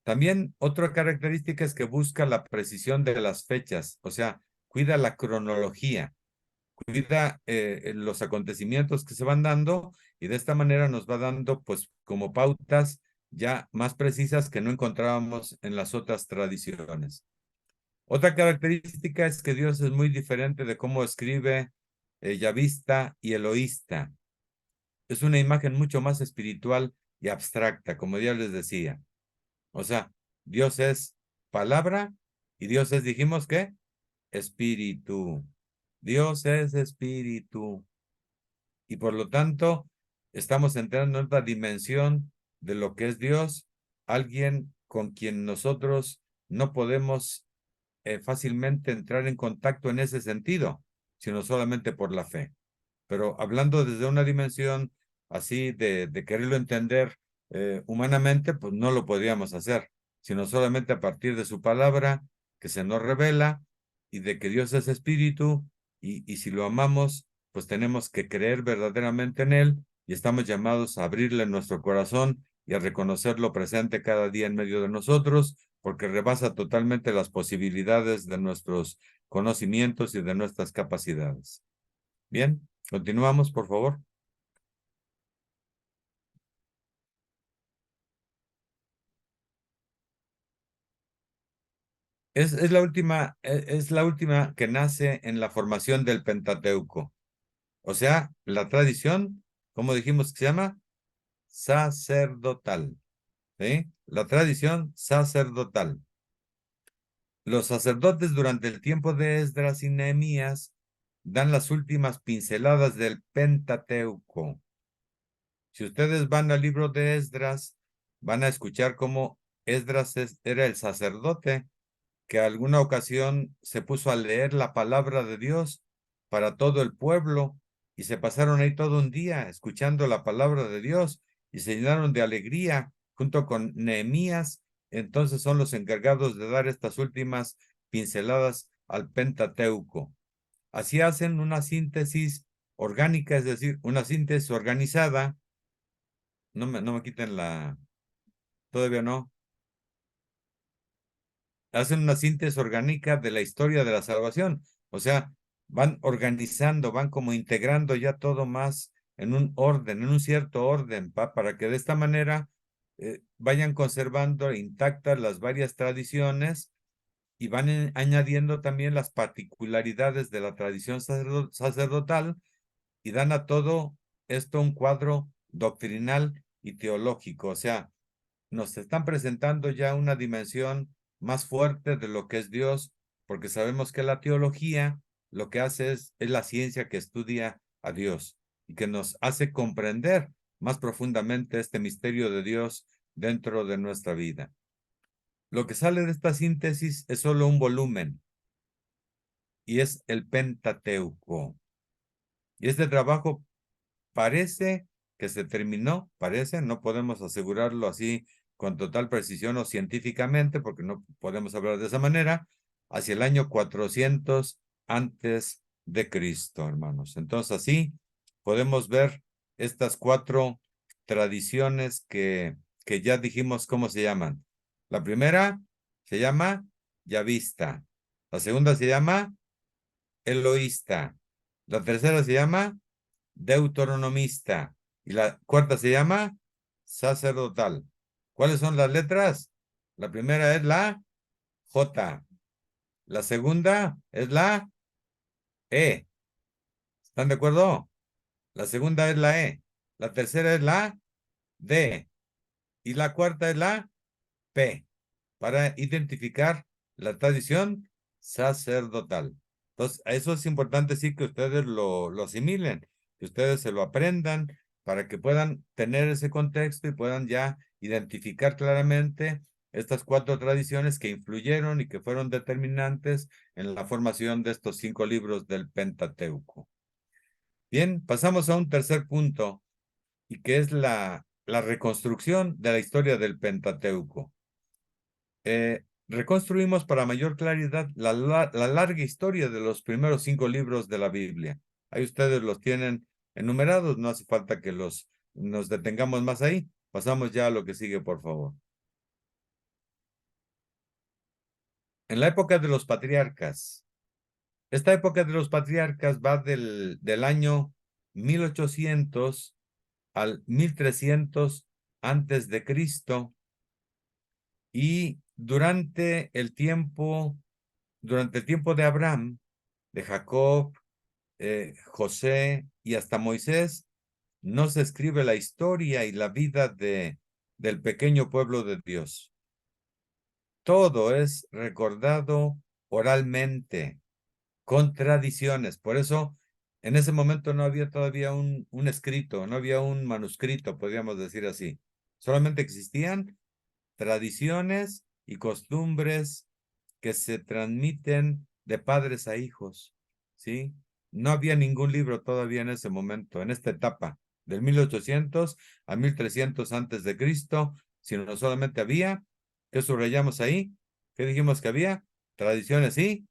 También otra característica es que busca la precisión de las fechas, o sea, cuida la cronología, cuida los acontecimientos que se van dando y de esta manera nos va dando pues como pautas ya más precisas que no encontrábamos en las otras tradiciones. Otra característica es que Dios es muy diferente de cómo escribe Yavista y Eloísta. Es una imagen mucho más espiritual y abstracta, como ya les decía. O sea, Dios es palabra y Dios es, dijimos que, espíritu. Dios es espíritu. Y por lo tanto, estamos entrando en otra dimensión de lo que es Dios, alguien con quien nosotros no podemos fácilmente entrar en contacto en ese sentido, sino solamente por la fe. Pero hablando desde una dimensión así de quererlo entender humanamente, pues no lo podríamos hacer, sino solamente a partir de su palabra que se nos revela y de que Dios es espíritu y si lo amamos, pues tenemos que creer verdaderamente en Él y estamos llamados a abrirle nuestro corazón y a reconocerlo presente cada día en medio de nosotros, porque rebasa totalmente las posibilidades de nuestros conocimientos y de nuestras capacidades. Bien, continuamos, por favor. Es la última que nace en la formación del Pentateuco. O sea, la tradición, ¿cómo dijimos que se llama? Sacerdotal. ¿Sí? La tradición sacerdotal. Los sacerdotes durante el tiempo de Esdras y Nehemías dan las últimas pinceladas del Pentateuco. Si ustedes van al libro de Esdras, van a escuchar cómo Esdras era el sacerdote que alguna ocasión se puso a leer la palabra de Dios para todo el pueblo y se pasaron ahí todo un día escuchando la palabra de Dios y se llenaron de alegría junto con Nehemías. Entonces son los encargados de dar estas últimas pinceladas al Pentateuco. Así hacen una síntesis orgánica, es decir, una síntesis organizada. No me quiten todavía no. Hacen una síntesis orgánica de la historia de la salvación. O sea, van organizando, van como integrando ya todo más en un orden, en un cierto orden, para que de esta manera vayan conservando intactas las varias tradiciones y van añadiendo también las particularidades de la tradición sacerdotal y dan a todo esto un cuadro doctrinal y teológico. O sea, nos están presentando ya una dimensión más fuerte de lo que es Dios, porque sabemos que la teología lo que hace es la ciencia que estudia a Dios y que nos hace comprender más profundamente este misterio de Dios dentro de nuestra vida. Lo que sale de esta síntesis es solo un volumen y es el Pentateuco. Y este trabajo parece que se terminó, parece, no podemos asegurarlo así con total precisión o científicamente, porque no podemos hablar de esa manera, hacia el año 400 antes de Cristo, hermanos. Entonces, así podemos ver estas cuatro tradiciones que ya dijimos cómo se llaman. La primera se llama Yavista, la segunda se llama Eloísta, la tercera se llama Deuteronomista y la cuarta se llama sacerdotal. ¿Cuáles son las letras? La primera es la J, la segunda es la E. ¿Están de acuerdo? La segunda es la E, la tercera es la D y la cuarta es la P para identificar la tradición sacerdotal. Entonces, eso es importante sí que ustedes lo asimilen, que ustedes se lo aprendan para que puedan tener ese contexto y puedan ya identificar claramente estas 4 tradiciones que influyeron y que fueron determinantes en la formación de estos 5 libros del Pentateuco. Bien, pasamos a un tercer punto, y que es la reconstrucción de la historia del Pentateuco. Reconstruimos para mayor claridad la larga historia de los primeros 5 libros de la Biblia. Ahí ustedes los tienen enumerados, no hace falta que nos detengamos más ahí. Pasamos ya a lo que sigue, por favor. En la época de los patriarcas, esta época de los patriarcas va del año 1800 al 1300 antes de Cristo, y durante el tiempo de Abraham, de Jacob, José y hasta Moisés, no se escribe la historia y la vida del pequeño pueblo de Dios. Todo es recordado oralmente, con tradiciones. Por eso, en ese momento no había todavía un escrito, no había un manuscrito, podríamos decir así. Solamente existían tradiciones y costumbres que se transmiten de padres a hijos, ¿sí? No había ningún libro todavía en ese momento, en esta etapa, del 1800 a 1300 antes de Cristo, sino solamente había, ¿qué subrayamos ahí? ¿Qué dijimos que había? Tradiciones y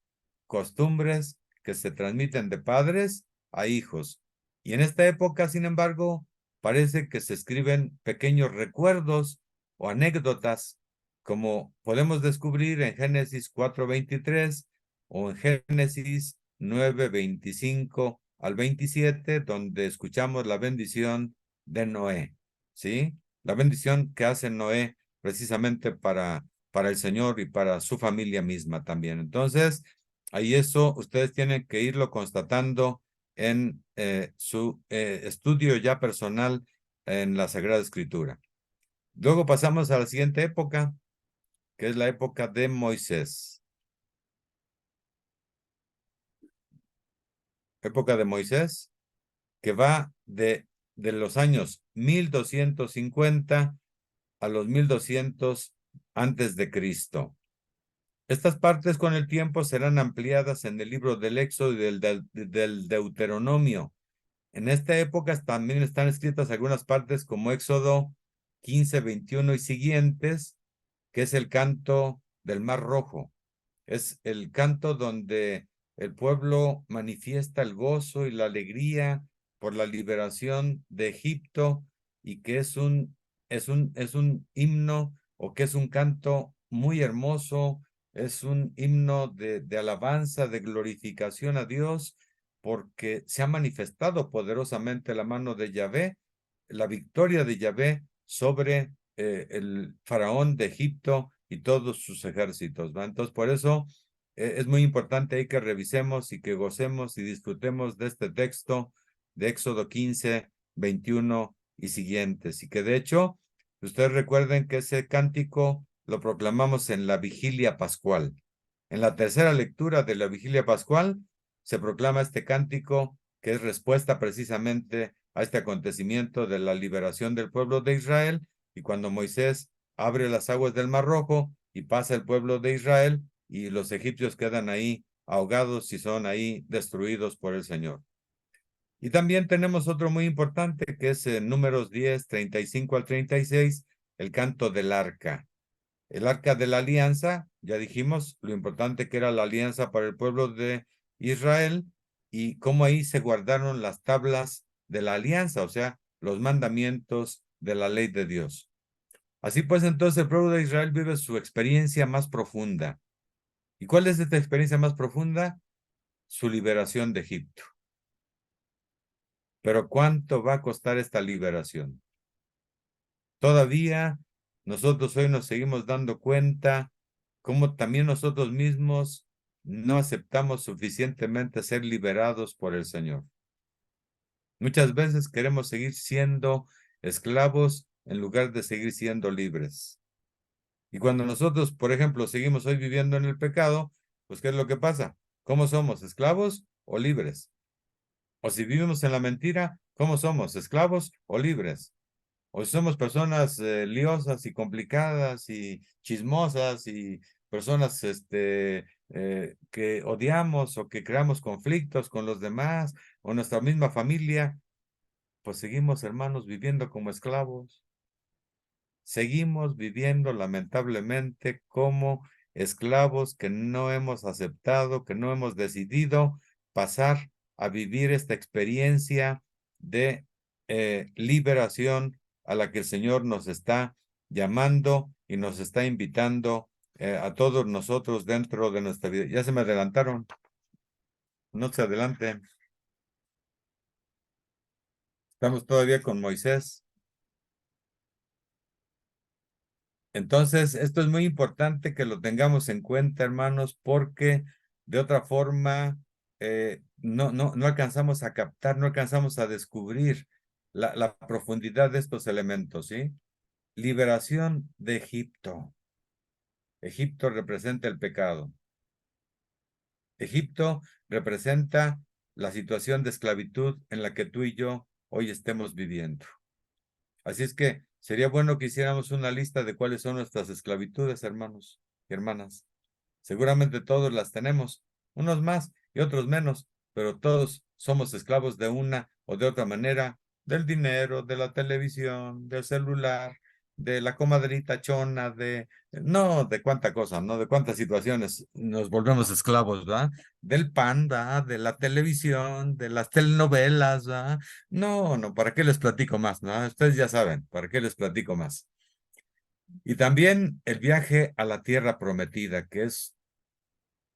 costumbres que se transmiten de padres a hijos. Y en esta época, sin embargo, parece que se escriben pequeños recuerdos o anécdotas, como podemos descubrir en Génesis 4:23 o en Génesis 9:25 al 27, donde escuchamos la bendición de Noé, ¿sí? La bendición que hace Noé precisamente para el Señor y para su familia misma también. Entonces, ahí eso ustedes tienen que irlo constatando en su estudio ya personal en la Sagrada Escritura. Luego pasamos a la siguiente época, que es la época de Moisés. Época de Moisés, que va de los años 1250 a los 1200 antes de Cristo. Estas partes con el tiempo serán ampliadas en el libro del Éxodo y del Deuteronomio. En esta época también están escritas algunas partes como Éxodo 15, 21 y siguientes, que es el canto del Mar Rojo. Es el canto donde el pueblo manifiesta el gozo y la alegría por la liberación de Egipto, y que es un himno, o que es un canto muy hermoso, es un himno de alabanza, de glorificación a Dios, porque se ha manifestado poderosamente la mano de Yahvé, la victoria de Yahvé sobre el faraón de Egipto y todos sus ejércitos, ¿va? Entonces, por eso es muy importante ahí que revisemos y que gocemos y disfrutemos de este texto de Éxodo 15, 21 y siguientes. Y que de hecho, ustedes recuerden que ese cántico lo proclamamos en la vigilia pascual. En la tercera lectura de la vigilia pascual se proclama este cántico, que es respuesta precisamente a este acontecimiento de la liberación del pueblo de Israel, y cuando Moisés abre las aguas del Mar Rojo y pasa el pueblo de Israel, y los egipcios quedan ahí ahogados y son ahí destruidos por el Señor. Y también tenemos otro muy importante, que es en Números 10, 35 al 36, el canto del arca. El arca de la alianza, ya dijimos lo importante que era la alianza para el pueblo de Israel, y cómo ahí se guardaron las tablas de la alianza, o sea, los mandamientos de la ley de Dios. Así pues, entonces el pueblo de Israel vive su experiencia más profunda. ¿Y cuál es esta experiencia más profunda? Su liberación de Egipto. Pero ¿cuánto va a costar esta liberación? Todavía nosotros hoy nos seguimos dando cuenta cómo también nosotros mismos no aceptamos suficientemente ser liberados por el Señor. Muchas veces queremos seguir siendo esclavos en lugar de seguir siendo libres. Y cuando nosotros, por ejemplo, seguimos hoy viviendo en el pecado, pues ¿qué es lo que pasa? ¿Cómo somos? ¿Esclavos o libres? O si vivimos en la mentira, ¿cómo somos? ¿Esclavos o libres? O si somos personas liosas y complicadas y chismosas y personas que odiamos o que creamos conflictos con los demás o nuestra misma familia, pues seguimos, hermanos, viviendo como esclavos. Seguimos viviendo lamentablemente como esclavos que no hemos aceptado, que no hemos decidido pasar a vivir esta experiencia de liberación a la que el Señor nos está llamando y nos está invitando a todos nosotros dentro de nuestra vida. Ya se me adelantaron, no se adelanten. Estamos todavía con Moisés. Entonces, esto es muy importante que lo tengamos en cuenta, hermanos, porque de otra forma no alcanzamos a captar, no alcanzamos a descubrir la profundidad de estos elementos, ¿sí? Liberación de Egipto. Egipto representa el pecado. Egipto representa la situación de esclavitud en la que tú y yo hoy estemos viviendo. Así es que sería bueno que hiciéramos una lista de cuáles son nuestras esclavitudes, hermanos y hermanas. Seguramente todos las tenemos, unos más y otros menos, pero todos somos esclavos de una o de otra manera, del dinero, de la televisión, del celular, de la comadrita chona, no, de cuánta cosa, no, de cuántas situaciones nos volvemos esclavos, ¿verdad? Del pan, ¿verdad? De la televisión, de las telenovelas, ¿verdad? No, ¿para qué les platico más? ¿No? Ustedes ya saben, ¿para qué les platico más? Y también el viaje a la tierra prometida, que es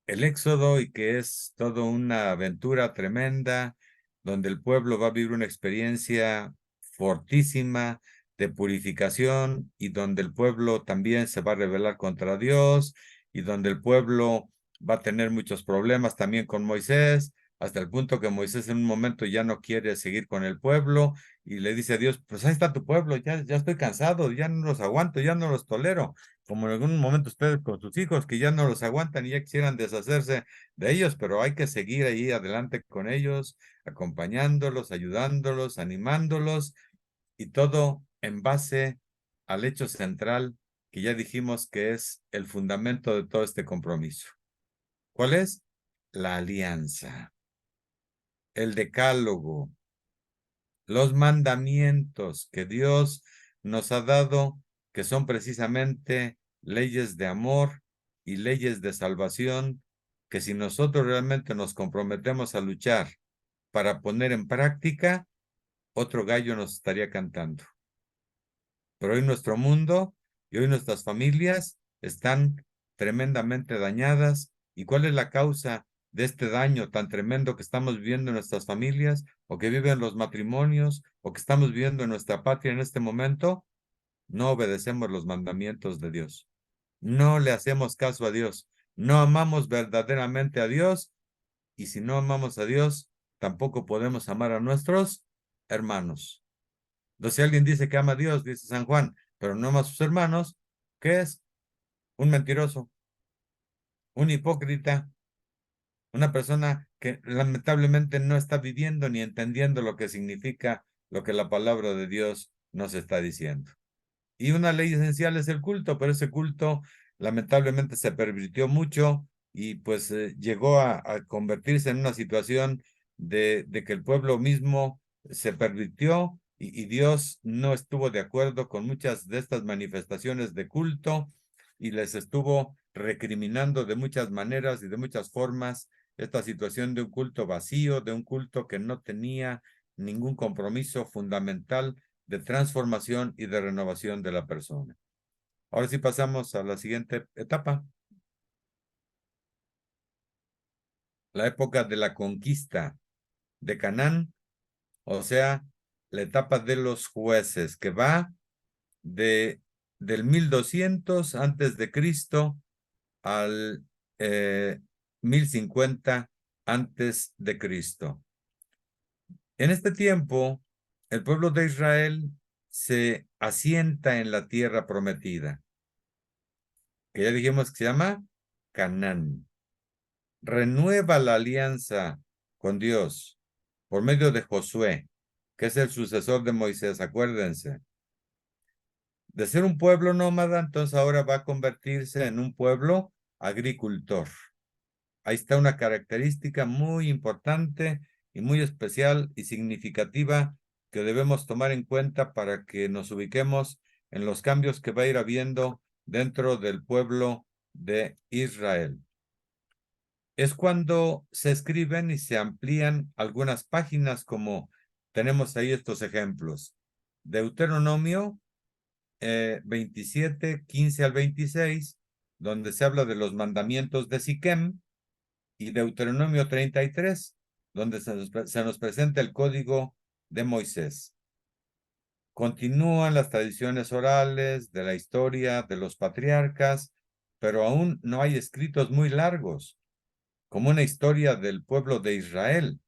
el éxodo y que es toda una aventura tremenda, donde el pueblo va a vivir una experiencia fortísima de purificación y donde el pueblo también se va a rebelar contra Dios y donde el pueblo va a tener muchos problemas también con Moisés, hasta el punto que Moisés en un momento ya no quiere seguir con el pueblo y le dice a Dios, pues ahí está tu pueblo, ya estoy cansado, ya no los aguanto, ya no los tolero, como en algún momento ustedes con sus hijos que ya no los aguantan y ya quisieran deshacerse de ellos, pero hay que seguir ahí adelante con ellos, acompañándolos, ayudándolos, animándolos y todo en base al hecho central que ya dijimos que es el fundamento de todo este compromiso. ¿Cuál es? La alianza, el decálogo, los mandamientos que Dios nos ha dado, que son precisamente leyes de amor y leyes de salvación, que si nosotros realmente nos comprometemos a luchar para poner en práctica, otro gallo nos estaría cantando. Pero hoy nuestro mundo y hoy nuestras familias están tremendamente dañadas. ¿Y cuál es la causa de este daño tan tremendo que estamos viviendo en nuestras familias o que viven los matrimonios o que estamos viviendo en nuestra patria en este momento? No obedecemos los mandamientos de Dios. No le hacemos caso a Dios. No amamos verdaderamente a Dios. Y si no amamos a Dios, tampoco podemos amar a nuestros hermanos. Entonces, si alguien dice que ama a Dios, dice San Juan, pero no ama a sus hermanos, ¿qué es? Un mentiroso, un hipócrita, una persona que lamentablemente no está viviendo ni entendiendo lo que significa lo que la palabra de Dios nos está diciendo. Y una ley esencial es el culto, pero ese culto lamentablemente se pervirtió mucho y pues llegó a convertirse en una situación de que el pueblo mismo se pervirtió y Dios no estuvo de acuerdo con muchas de estas manifestaciones de culto y les estuvo recriminando de muchas maneras y de muchas formas esta situación de un culto vacío, de un culto que no tenía ningún compromiso fundamental de transformación y de renovación de la persona. Ahora sí pasamos a la siguiente etapa. La época de la conquista de Canaán, o sea, la etapa de los jueces, que va del 1200 antes de Cristo al 1050 antes de Cristo. En este tiempo, el pueblo de Israel se asienta en la tierra prometida. que ya dijimos que se llama Canaán. Renueva la alianza con Dios por medio de Josué, que es el sucesor de Moisés, acuérdense. De ser un pueblo nómada, entonces ahora va a convertirse en un pueblo agricultor. Ahí está una característica muy importante y muy especial y significativa que debemos tomar en cuenta para que nos ubiquemos en los cambios que va a ir habiendo dentro del pueblo de Israel. Es cuando se escriben y se amplían algunas páginas, como tenemos ahí estos ejemplos. Deuteronomio 27, 15 al 26, donde se habla de los mandamientos de Siquem, y Deuteronomio 33, donde se nos presenta el código de Moisés. Continúan las tradiciones orales de la historia de los patriarcas, pero aún no hay escritos muy largos, como una historia del pueblo de Israel.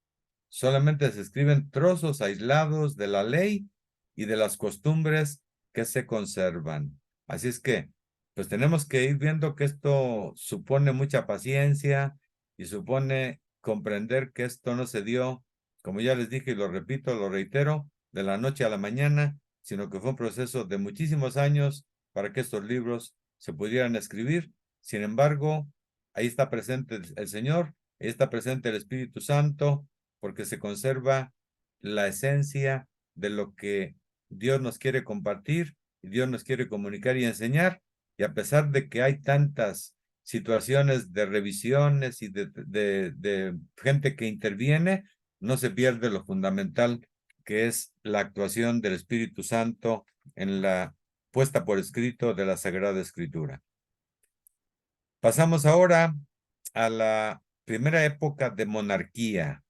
Solamente se escriben trozos aislados de la ley y de las costumbres que se conservan. Así es que, pues tenemos que ir viendo que esto supone mucha paciencia y supone comprender que esto no se dio, como ya les dije y lo repito, lo reitero, de la noche a la mañana, sino que fue un proceso de muchísimos años para que estos libros se pudieran escribir. Sin embargo, ahí está presente el Señor, ahí está presente el Espíritu Santo, porque se conserva la esencia de lo que Dios nos quiere compartir y Dios nos quiere comunicar y enseñar. Y a pesar de que hay tantas situaciones de revisiones y de gente que interviene, no se pierde lo fundamental, que es la actuación del Espíritu Santo en la puesta por escrito de la Sagrada Escritura. Pasamos ahora a la primera época de monarquías.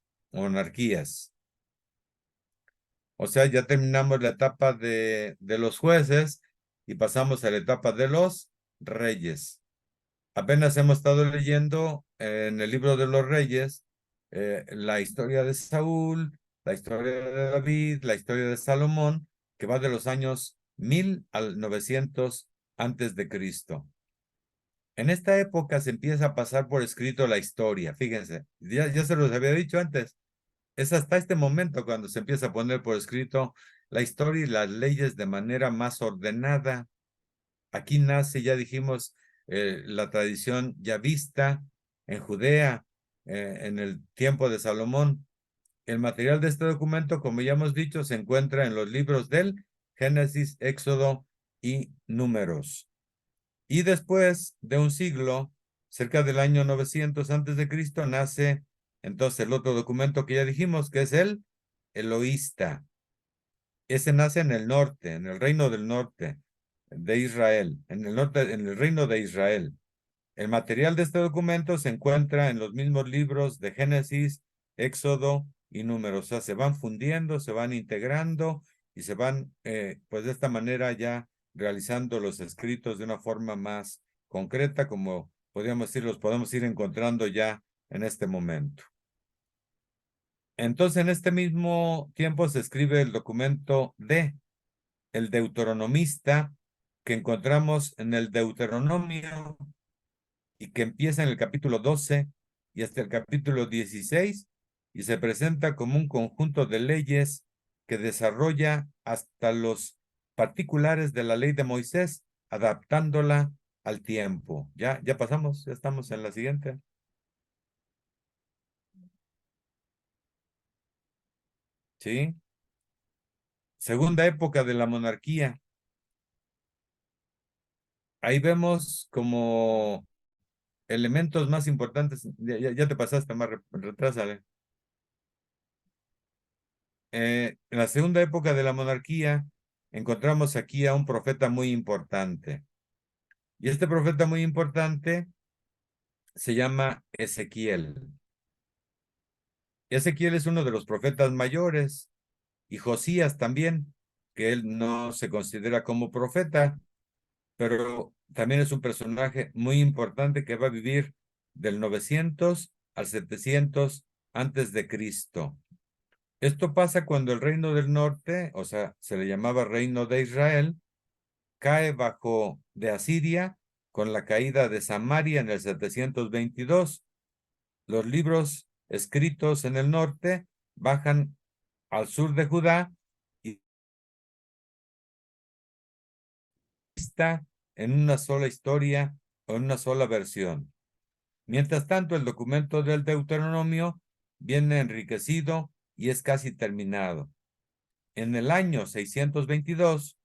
O sea, ya terminamos la etapa de los jueces y pasamos a la etapa de los reyes. Apenas hemos estado leyendo en el libro de los reyes la historia de Saúl, la historia de David, la historia de Salomón, que va de los años 1000 al 900 antes de Cristo. En esta época se empieza a pasar por escrito la historia, fíjense, ya se los había dicho antes, es hasta este momento cuando se empieza a poner por escrito la historia y las leyes de manera más ordenada. Aquí nace, ya dijimos, la tradición ya vista en Judea, en el tiempo de Salomón. El material de este documento, como ya hemos dicho, se encuentra en los libros del Génesis, Éxodo y Números. Y después de un siglo, cerca del año 900 antes de Cristo, nace entonces el otro documento que ya dijimos, que es el Eloísta. Ese nace en el norte, en el reino del norte de Israel, en el norte, en el reino de Israel. El material de este documento se encuentra en los mismos libros de Génesis, Éxodo y Números. O sea, se van fundiendo, se van integrando y se van, pues de esta manera ya realizando los escritos de una forma más concreta, como podríamos decir, los podemos ir encontrando ya en este momento. Entonces, en este mismo tiempo se escribe el documento de el Deuteronomista, que encontramos en el Deuteronomio y que empieza en el capítulo 12 y hasta el capítulo 16 y se presenta como un conjunto de leyes que desarrolla hasta los particulares de la ley de Moisés, adaptándola al tiempo. Ya pasamos, ya estamos en la siguiente. ¿Sí? Segunda época de la monarquía. Ahí vemos como elementos más importantes. Ya te pasaste, más retrásale. En la segunda época de la monarquía, encontramos aquí a un profeta muy importante. Y este profeta muy importante se llama Ezequiel. Ezequiel es uno de los profetas mayores, y Josías también, que él no se considera como profeta, pero también es un personaje muy importante que va a vivir del 900 al 700 antes de Cristo. Esto pasa cuando el reino del norte, o sea, se le llamaba reino de Israel, cae bajo de Asiria con la caída de Samaria en el 722. Los libros escritos en el norte bajan al sur de Judá y está en una sola historia o en una sola versión. Mientras tanto, el documento del Deuteronomio viene enriquecido y es casi terminado. En el año 622,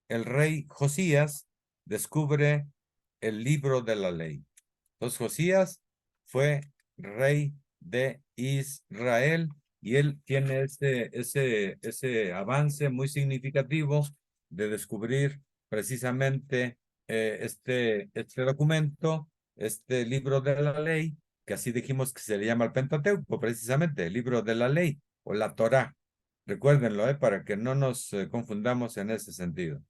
el rey Josías descubre el libro de la ley. Entonces, Josías fue rey de Israel y él tiene ese avance muy significativo de descubrir precisamente este documento, este libro de la ley, que así dijimos que se le llama el Pentateuco, precisamente, el libro de la ley o la Torá. Recuérdenlo, para que no nos confundamos en ese sentido.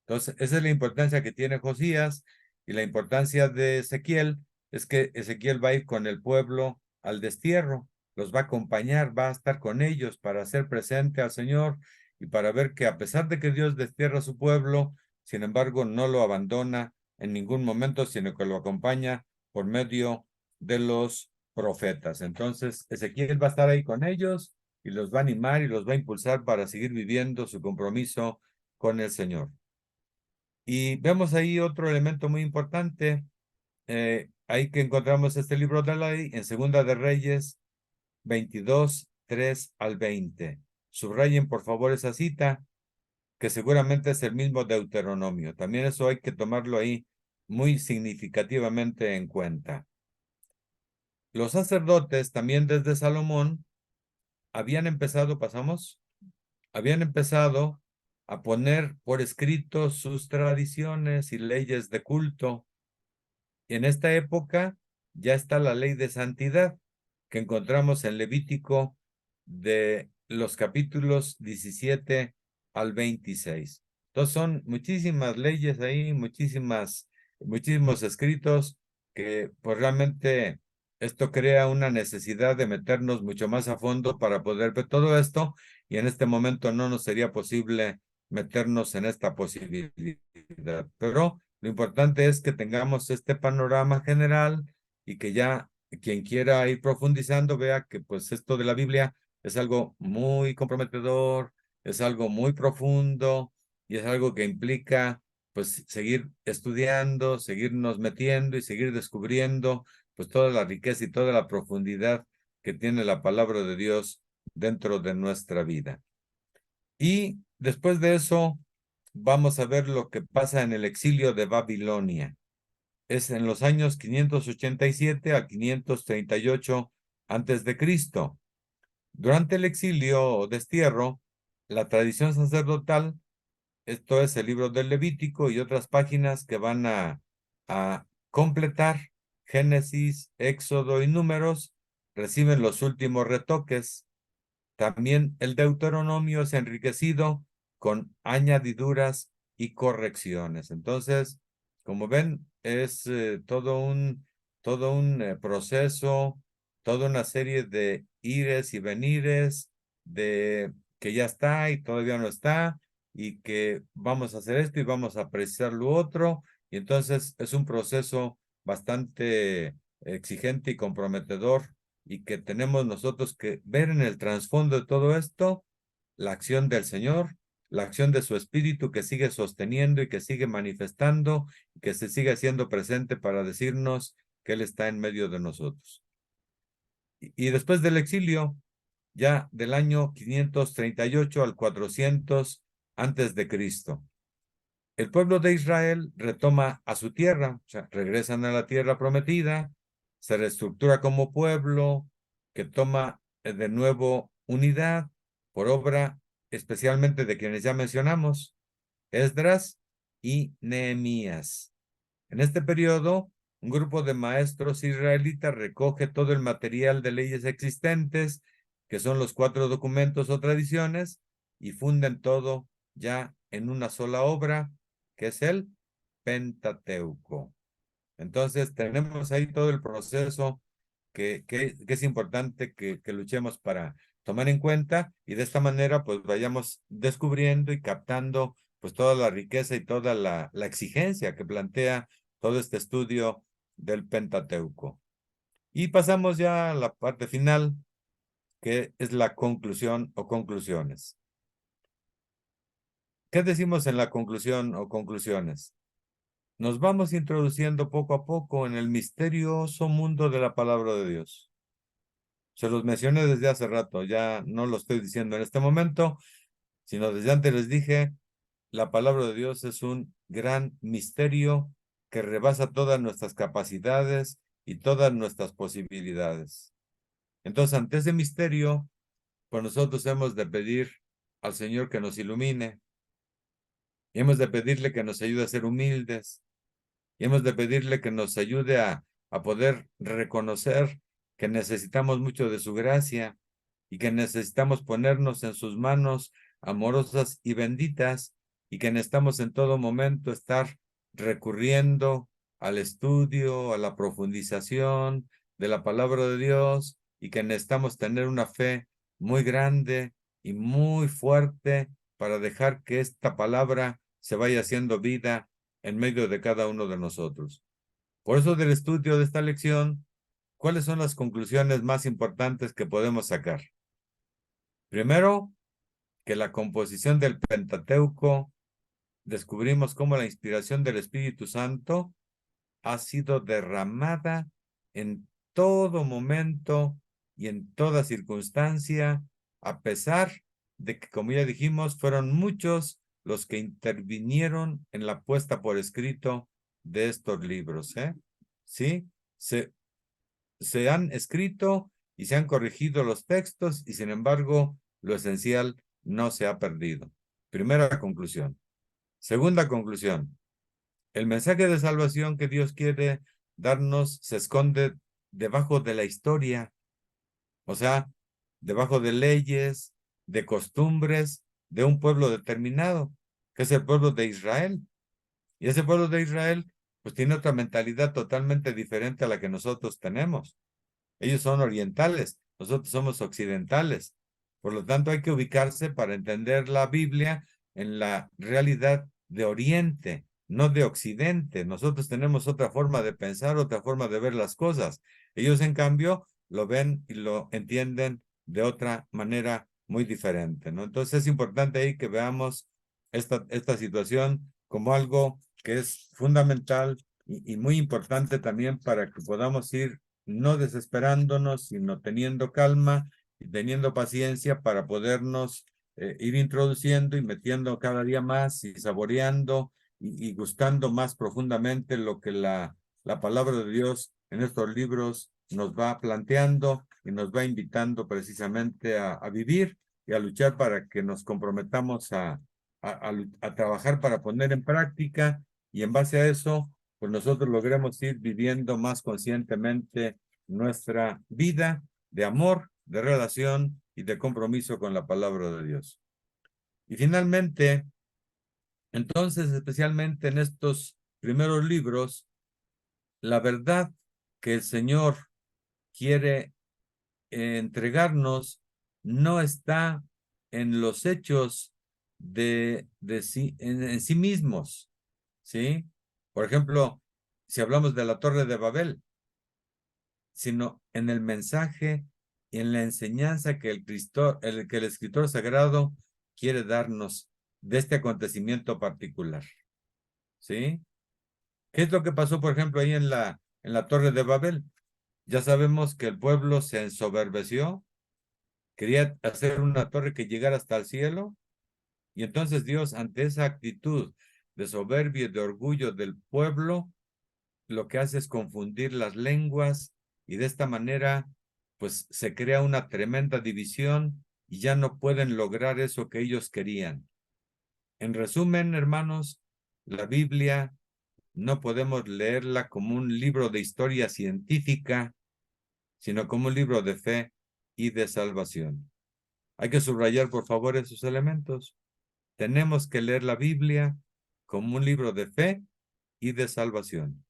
Entonces, esa es la importancia que tiene Josías y la importancia de Ezequiel es que Ezequiel va a ir con el pueblo al destierro, los va a acompañar, va a estar con ellos para hacer presente al Señor y para ver que a pesar de que Dios destierra a su pueblo, sin embargo, no lo abandona en ningún momento, sino que lo acompaña por medio de los profetas. Entonces, Ezequiel va a estar ahí con ellos y los va a animar y los va a impulsar para seguir viviendo su compromiso con el Señor. Y vemos ahí otro elemento muy importante, ahí que encontramos este libro de la ley en Segunda de Reyes 22, 3 al 20. Subrayen por favor esa cita, que seguramente es el mismo Deuteronomio. También eso hay que tomarlo ahí muy significativamente en cuenta. Los sacerdotes también desde Salomón habían empezado, habían empezado a poner por escrito sus tradiciones y leyes de culto. Y en esta época ya está la ley de santidad que encontramos en Levítico de los capítulos 17 al 26. Entonces son muchísimas leyes ahí, muchísimos escritos que pues realmente esto crea una necesidad de meternos mucho más a fondo para poder ver todo esto y en este momento no nos sería posible meternos en esta posibilidad. Pero lo importante es que tengamos este panorama general y que ya quien quiera ir profundizando vea que pues esto de la Biblia es algo muy comprometedor, es algo muy profundo y es algo que implica pues seguir estudiando, seguirnos metiendo y seguir descubriendo pues toda la riqueza y toda la profundidad que tiene la palabra de Dios dentro de nuestra vida. Y después de eso vamos a ver lo que pasa en el exilio de Babilonia. Es en los años 587 a 538 antes de Cristo. Durante el exilio o destierro, la tradición sacerdotal, esto es el libro del Levítico y otras páginas que van a completar Génesis, Éxodo y Números, reciben los últimos retoques. También el Deuteronomio es enriquecido con añadiduras y correcciones. Entonces, como ven, es todo un proceso, toda una serie de ires y venires, de que ya está y todavía no está, y que vamos a hacer esto y vamos a precisar lo otro. Y entonces es un proceso bastante exigente y comprometedor y que tenemos nosotros que ver en el trasfondo de todo esto la acción del Señor, la acción de su Espíritu que sigue sosteniendo y que sigue manifestando, y que se sigue haciendo presente para decirnos que Él está en medio de nosotros. Y después del exilio, ya del año 538 al 400 antes de Cristo, el pueblo de Israel retoma a su tierra, o sea, regresan a la tierra prometida, se reestructura como pueblo que toma de nuevo unidad por obra especialmente de quienes ya mencionamos, Esdras y Nehemías. En este periodo, un grupo de maestros israelitas recoge todo el material de leyes existentes, que son los 4 documentos o tradiciones, y funden todo ya en una sola obra, que es el Pentateuco. Entonces, tenemos ahí todo el proceso que es importante que luchemos para tomar en cuenta y de esta manera pues vayamos descubriendo y captando pues toda la riqueza y toda la exigencia que plantea todo este estudio del Pentateuco. Y pasamos ya a la parte final, que es la conclusión o conclusiones. ¿Qué decimos en la conclusión o conclusiones? Nos vamos introduciendo poco a poco en el misterioso mundo de la palabra de Dios. Se los mencioné desde hace rato, ya no lo estoy diciendo en este momento, sino desde antes les dije, la palabra de Dios es un gran misterio que rebasa todas nuestras capacidades y todas nuestras posibilidades. Entonces, ante ese misterio, pues nosotros hemos de pedir al Señor que nos ilumine, y hemos de pedirle que nos ayude a ser humildes, y hemos de pedirle que nos ayude a poder reconocer que necesitamos mucho de su gracia y que necesitamos ponernos en sus manos amorosas y benditas y que necesitamos en todo momento estar recurriendo al estudio, a la profundización de la palabra de Dios y que necesitamos tener una fe muy grande y muy fuerte para dejar que esta palabra se vaya haciendo vida en medio de cada uno de nosotros. Por eso del estudio de esta lección, ¿cuáles son las conclusiones más importantes que podemos sacar? Primero, que la composición del Pentateuco, descubrimos cómo la inspiración del Espíritu Santo ha sido derramada en todo momento y en toda circunstancia, a pesar de que, como ya dijimos, fueron muchos los que intervinieron en la puesta por escrito de estos libros, ¿sí? Se han escrito y se han corregido los textos y sin embargo lo esencial no se ha perdido. Primera conclusión. Segunda conclusión. El mensaje de salvación que Dios quiere darnos se esconde debajo de la historia, o sea, debajo de leyes, de costumbres de un pueblo determinado, que es el pueblo de Israel. Y ese pueblo de Israel, pues tiene otra mentalidad totalmente diferente a la que nosotros tenemos. Ellos son orientales, nosotros somos occidentales. Por lo tanto, hay que ubicarse para entender la Biblia en la realidad de Oriente, no de Occidente. Nosotros tenemos otra forma de pensar, otra forma de ver las cosas. Ellos, en cambio, lo ven y lo entienden de otra manera muy diferente, ¿no? Entonces, es importante ahí que veamos esta situación como algo que es fundamental y muy importante también para que podamos ir no desesperándonos, sino teniendo calma y teniendo paciencia para podernos ir introduciendo y metiendo cada día más y saboreando y gustando más profundamente lo que la palabra de Dios en estos libros nos va planteando y nos va invitando precisamente a vivir y a luchar para que nos comprometamos a trabajar para poner en práctica y en base a eso pues nosotros logremos ir viviendo más conscientemente nuestra vida de amor, de relación y de compromiso con la palabra de Dios. Y finalmente, entonces, especialmente en estos primeros libros, la verdad que el Señor quiere entregarnos no está en los hechos en sí mismos, ¿sí? Por ejemplo, si hablamos de la Torre de Babel, sino en el mensaje y en la enseñanza que que el escritor sagrado quiere darnos de este acontecimiento particular, ¿sí? ¿Qué es lo que pasó, por ejemplo, ahí en la Torre de Babel? Ya sabemos que el pueblo se ensoberbeció, quería hacer una torre que llegara hasta el cielo, y entonces Dios, ante esa actitud de soberbia y de orgullo del pueblo, lo que hace es confundir las lenguas y de esta manera pues se crea una tremenda división y ya no pueden lograr eso que ellos querían. En resumen, hermanos, la Biblia no podemos leerla como un libro de historia científica, sino como un libro de fe y de salvación. Hay que subrayar, por favor, esos elementos. Tenemos que leer la Biblia como un libro de fe y de salvación.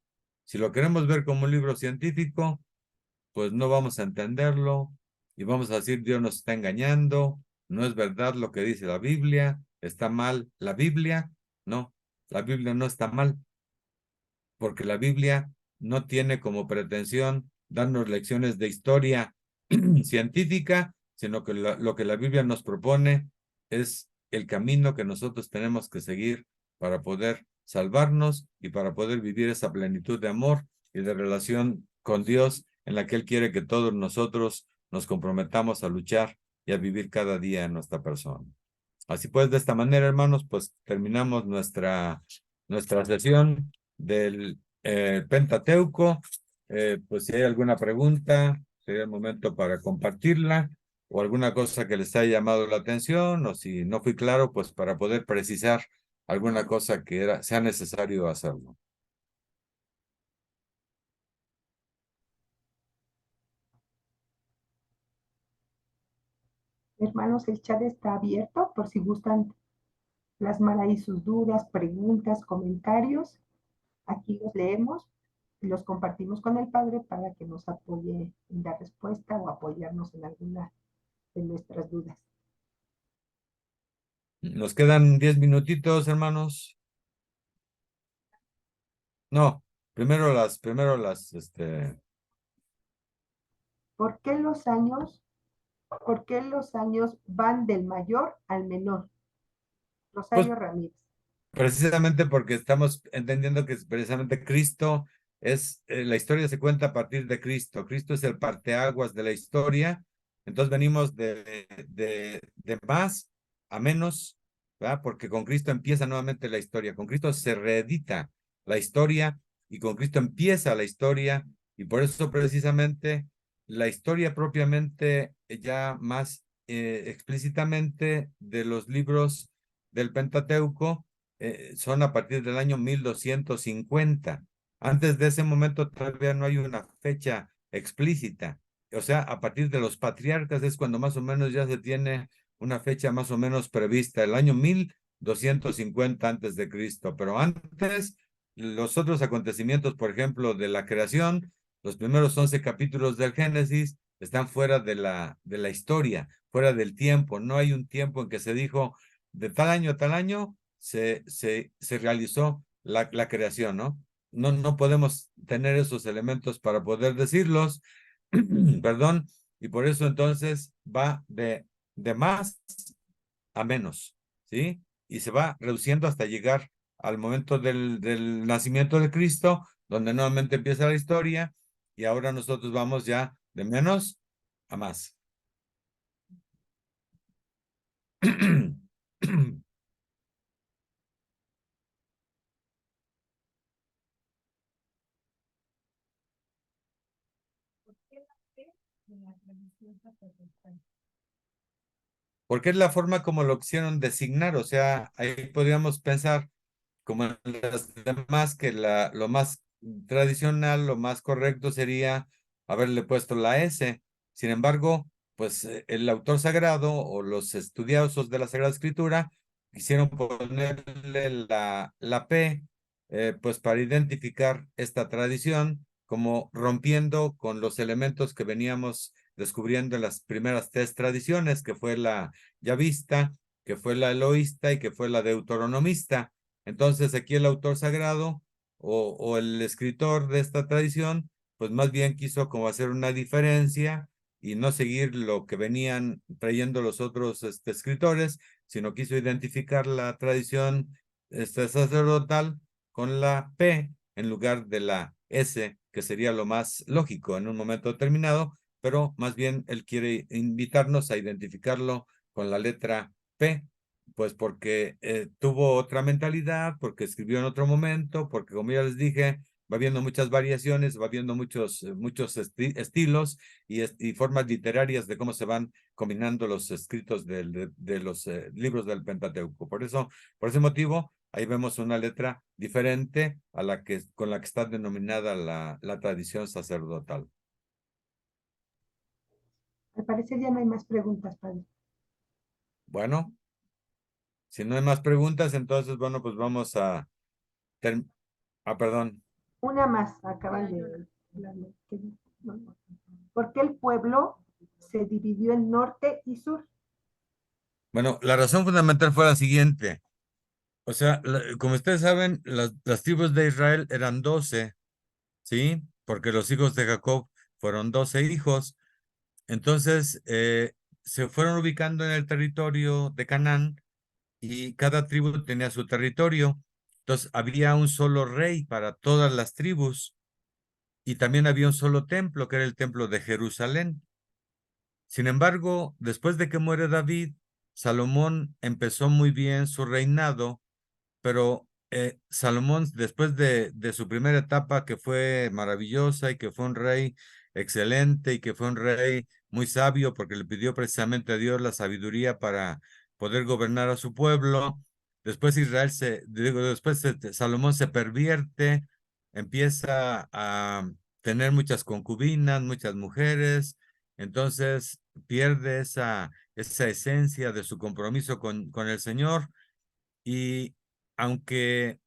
Si lo queremos ver como un libro científico, pues no vamos a entenderlo y vamos a decir Dios nos está engañando, no es verdad lo que dice la Biblia, está mal la Biblia. No, la Biblia no está mal. porque la Biblia no tiene como pretensión darnos lecciones de historia científica, sino que lo que la Biblia nos propone es el camino que nosotros tenemos que seguir para poder salvarnos y para poder vivir esa plenitud de amor y de relación con Dios en la que Él quiere que todos nosotros nos comprometamos a luchar y a vivir cada día en nuestra persona. Así pues, de esta manera, hermanos, pues terminamos nuestra sesión del Pentateuco. Pues si hay alguna pregunta, sería el momento para compartirla, o alguna cosa que les haya llamado la atención, o si no fui claro, pues para poder precisar alguna cosa que sea necesario hacerlo. Hermanos, el chat está abierto por si gustan plasmar ahí sus dudas, preguntas, comentarios. Aquí los leemos y los compartimos con el Padre para que nos apoye en dar respuesta o apoyarnos en alguna de nuestras dudas. Nos quedan 10 minutitos, hermanos. No, primero ¿Por qué los años van del mayor al menor? pues Rosario Ramírez. precisamente porque estamos entendiendo que precisamente Cristo la historia se cuenta a partir de Cristo. Cristo es el parteaguas de la historia. Entonces venimos de más a menos, ¿verdad? Porque con Cristo empieza nuevamente la historia. Con Cristo se reedita la historia y con Cristo empieza la historia. Y por eso precisamente la historia propiamente ya más explícitamente de los libros del Pentateuco son a partir del año 1250. Antes de ese momento todavía no hay una fecha explícita. O sea, a partir de los patriarcas es cuando más o menos ya se tiene una fecha más o menos prevista, el año 1250 antes de Cristo. Pero antes, los otros acontecimientos, por ejemplo, de la creación, los primeros 11 capítulos del Génesis están fuera de la historia, fuera del tiempo. No hay un tiempo en que se dijo de tal año a tal año se realizó la creación, ¿no? No podemos tener esos elementos para poder decirlos, perdón, y por eso entonces va de más a menos, ¿sí? Y se va reduciendo hasta llegar al momento del nacimiento de Cristo, donde nuevamente empieza la historia, y ahora nosotros vamos ya de menos a más. Porque es la forma como lo quisieron designar, o sea, ahí podríamos pensar como en las demás que lo más tradicional, lo más correcto sería haberle puesto la S. Sin embargo, pues el autor sagrado o los estudiosos de la Sagrada Escritura quisieron ponerle la P, pues para identificar esta tradición como rompiendo con los elementos que veníamos descubriendo en las primeras tres tradiciones, que fue la yavista, que fue la eloísta y que fue la deuteronomista. Entonces aquí el autor sagrado o el escritor de esta tradición, pues más bien quiso como hacer una diferencia y no seguir lo que venían trayendo los otros escritores, sino quiso identificar la tradición sacerdotal con la P en lugar de la S, que sería lo más lógico en un momento determinado, pero más bien él quiere invitarnos a identificarlo con la letra P, pues porque tuvo otra mentalidad, porque escribió en otro momento, porque como ya les dije, va viendo muchas variaciones, va viendo muchos estilos y formas literarias de cómo se van combinando los escritos de los libros del Pentateuco. Por ese motivo, ahí vemos una letra diferente a con la que está denominada la tradición sacerdotal. Al parecer ya no hay más preguntas, Padre. Bueno, si no hay más preguntas, entonces, bueno, pues vamos a... perdón. Una más, acaban de... ¿Por qué el pueblo se dividió en norte y sur? Bueno, la razón fundamental fue la siguiente. O sea, como ustedes saben, las tribus de Israel eran 12, ¿sí? Porque los hijos de Jacob fueron 12 hijos. Entonces, se fueron ubicando en el territorio de Canaán y cada tribu tenía su territorio. Entonces, había un solo rey para todas las tribus y también había un solo templo, que era el templo de Jerusalén. Sin embargo, después de que muere David, Salomón empezó muy bien su reinado, pero Salomón, después de su primera etapa, que fue maravillosa y que fue un rey excelente y que fue un rey muy sabio, porque le pidió precisamente a Dios la sabiduría para poder gobernar a su pueblo, después Salomón se pervierte, empieza a tener muchas concubinas, muchas mujeres, entonces pierde esa esencia de su compromiso con el Señor y aunque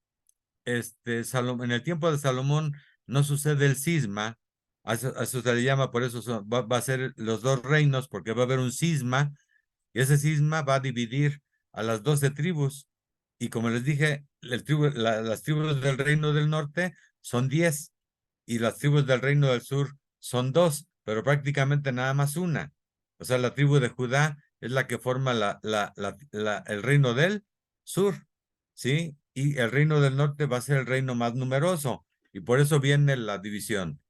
en el tiempo de Salomón no sucede el cisma, a eso se le llama, por eso va a ser los dos reinos, porque va a haber un cisma, y ese cisma va a dividir a las 12 tribus. Y como les dije, las tribus del reino del norte son 10 y las tribus del reino del sur son 2, pero prácticamente nada más una. O sea, la tribu de Judá es la que forma el reino del sur, ¿sí? Y el reino del norte va a ser el reino más numeroso, y por eso viene la división.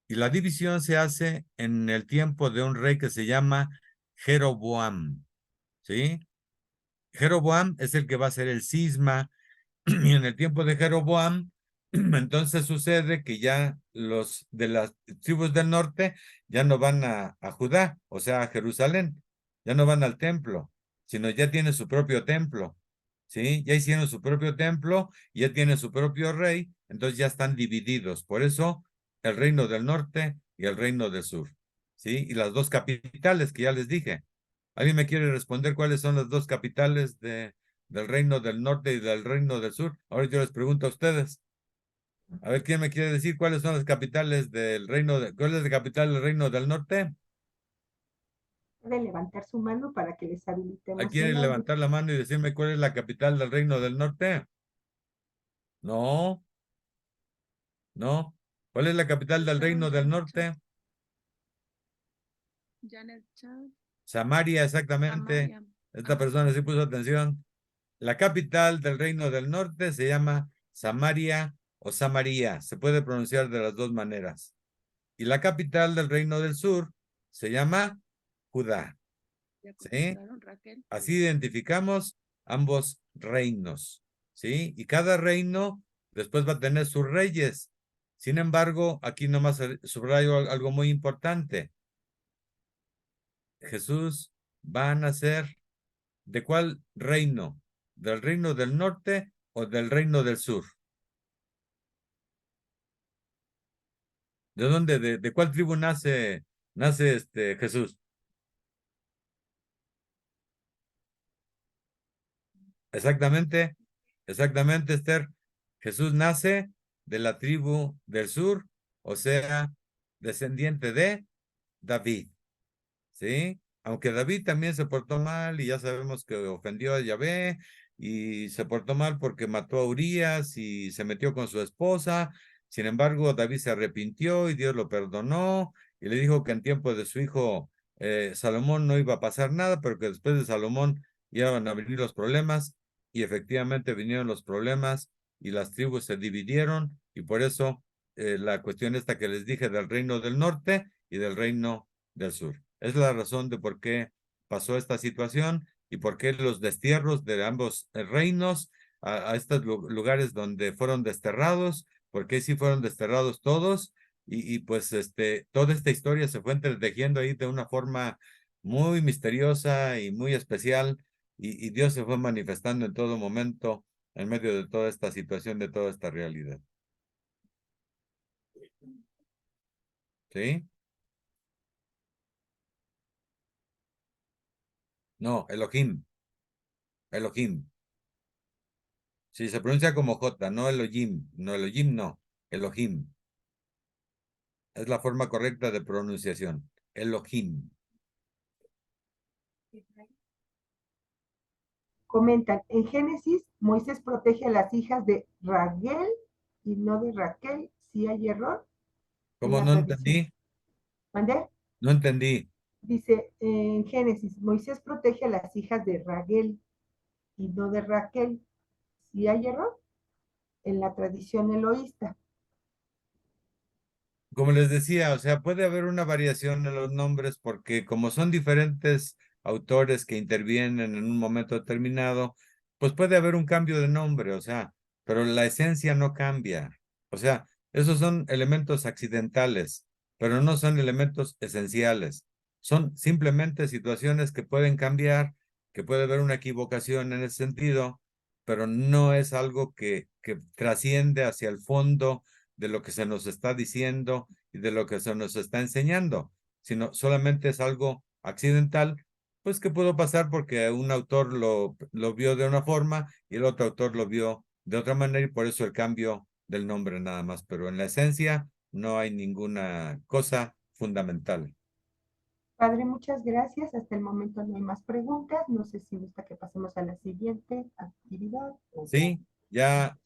Y la división se hace en el tiempo de un rey que se llama Jeroboam, ¿sí? Jeroboam es el que va a ser el cisma y en el tiempo de Jeroboam, entonces sucede que ya los de las tribus del norte ya no van a Judá, o sea, a Jerusalén, ya no van al templo, sino ya tienen su propio templo, ¿sí? Ya hicieron su propio templo, ya tienen su propio rey, entonces ya están divididos. Por eso el reino del norte y el reino del sur, ¿sí? Y las dos capitales que ya les dije. ¿Alguien me quiere responder cuáles son las dos capitales del reino del norte y del reino del sur? Ahora yo les pregunto a ustedes. A ver, ¿quién me quiere decir cuáles son las capitales cuál es la capital del reino del norte? Puede levantar su mano para que les ¿A habilitemos el quieren audio. levantar la mano y decirme cuál es la capital del reino del norte? No, no. ¿Cuál es la capital del Pusieron reino ya del en el chat. norte? Ya en el chat. Samaria, exactamente. Samaria. Esta Ah, persona sí puso atención. La capital del reino del norte se llama Samaria o Samaria. Se puede pronunciar de las dos maneras. Y la capital del reino del sur se llama Judá. ya ¿Sí? contestaron, Raquel. Así identificamos ambos reinos. ¿Sí? Y cada reino después va a tener sus reyes. Sin embargo, aquí nomás subrayo algo muy importante. Jesús va a nacer ¿de cuál reino? ¿Del reino del norte o del reino del sur? ¿De dónde? ¿De cuál tribu nace Jesús? Exactamente, exactamente, Esther. Jesús nace de la tribu del sur, o sea, descendiente de David, ¿sí? Aunque David también se portó mal y ya sabemos que ofendió a Yahvé y se portó mal porque mató a Urías y se metió con su esposa. Sin embargo, David se arrepintió y Dios lo perdonó y le dijo que en tiempo de su hijo Salomón no iba a pasar nada, pero que después de Salomón iban a venir los problemas y efectivamente vinieron los problemas y las tribus se dividieron y por eso la cuestión esta que les dije del reino del norte y del reino del sur. Es la razón de por qué pasó esta situación y por qué los destierros de ambos reinos a estos lugares donde fueron desterrados, porque sí fueron desterrados todos y pues toda esta historia se fue entretejiendo ahí de una forma muy misteriosa y muy especial y Dios se fue manifestando en todo momento en medio de toda esta situación, de toda esta realidad. ¿Sí? No, Elohim. Elohim. Sí, se pronuncia como J, no Elohim. No, Elohim no. Elohim. Es la forma correcta de pronunciación. Elohim. comentan, en Génesis, Moisés protege a las hijas de Raguel y no de Raquel. ¿Sí hay error en ¿Cómo la no tradición? entendí? ¿Mandé? No entendí. Dice, en Génesis, Moisés protege a las hijas de Raguel y no de Raquel. ¿Sí hay error en la tradición eloísta? Como les decía, o sea, puede haber una variación en los nombres porque como son diferentes autores que intervienen en un momento determinado, pues puede haber un cambio de nombre, o sea, pero la esencia no cambia. O sea, esos son elementos accidentales, pero no son elementos esenciales. Son simplemente situaciones que pueden cambiar, que puede haber una equivocación en ese sentido, pero no es algo que trasciende hacia el fondo de lo que se nos está diciendo y de lo que se nos está enseñando, sino solamente es algo accidental, pues que pudo pasar porque un autor lo vio de una forma y el otro autor lo vio de otra manera y por eso el cambio del nombre nada más, pero en la esencia no hay ninguna cosa fundamental. Padre, muchas gracias. Hasta el momento no hay más preguntas. No sé si gusta que pasemos a la siguiente actividad. Sí, ya,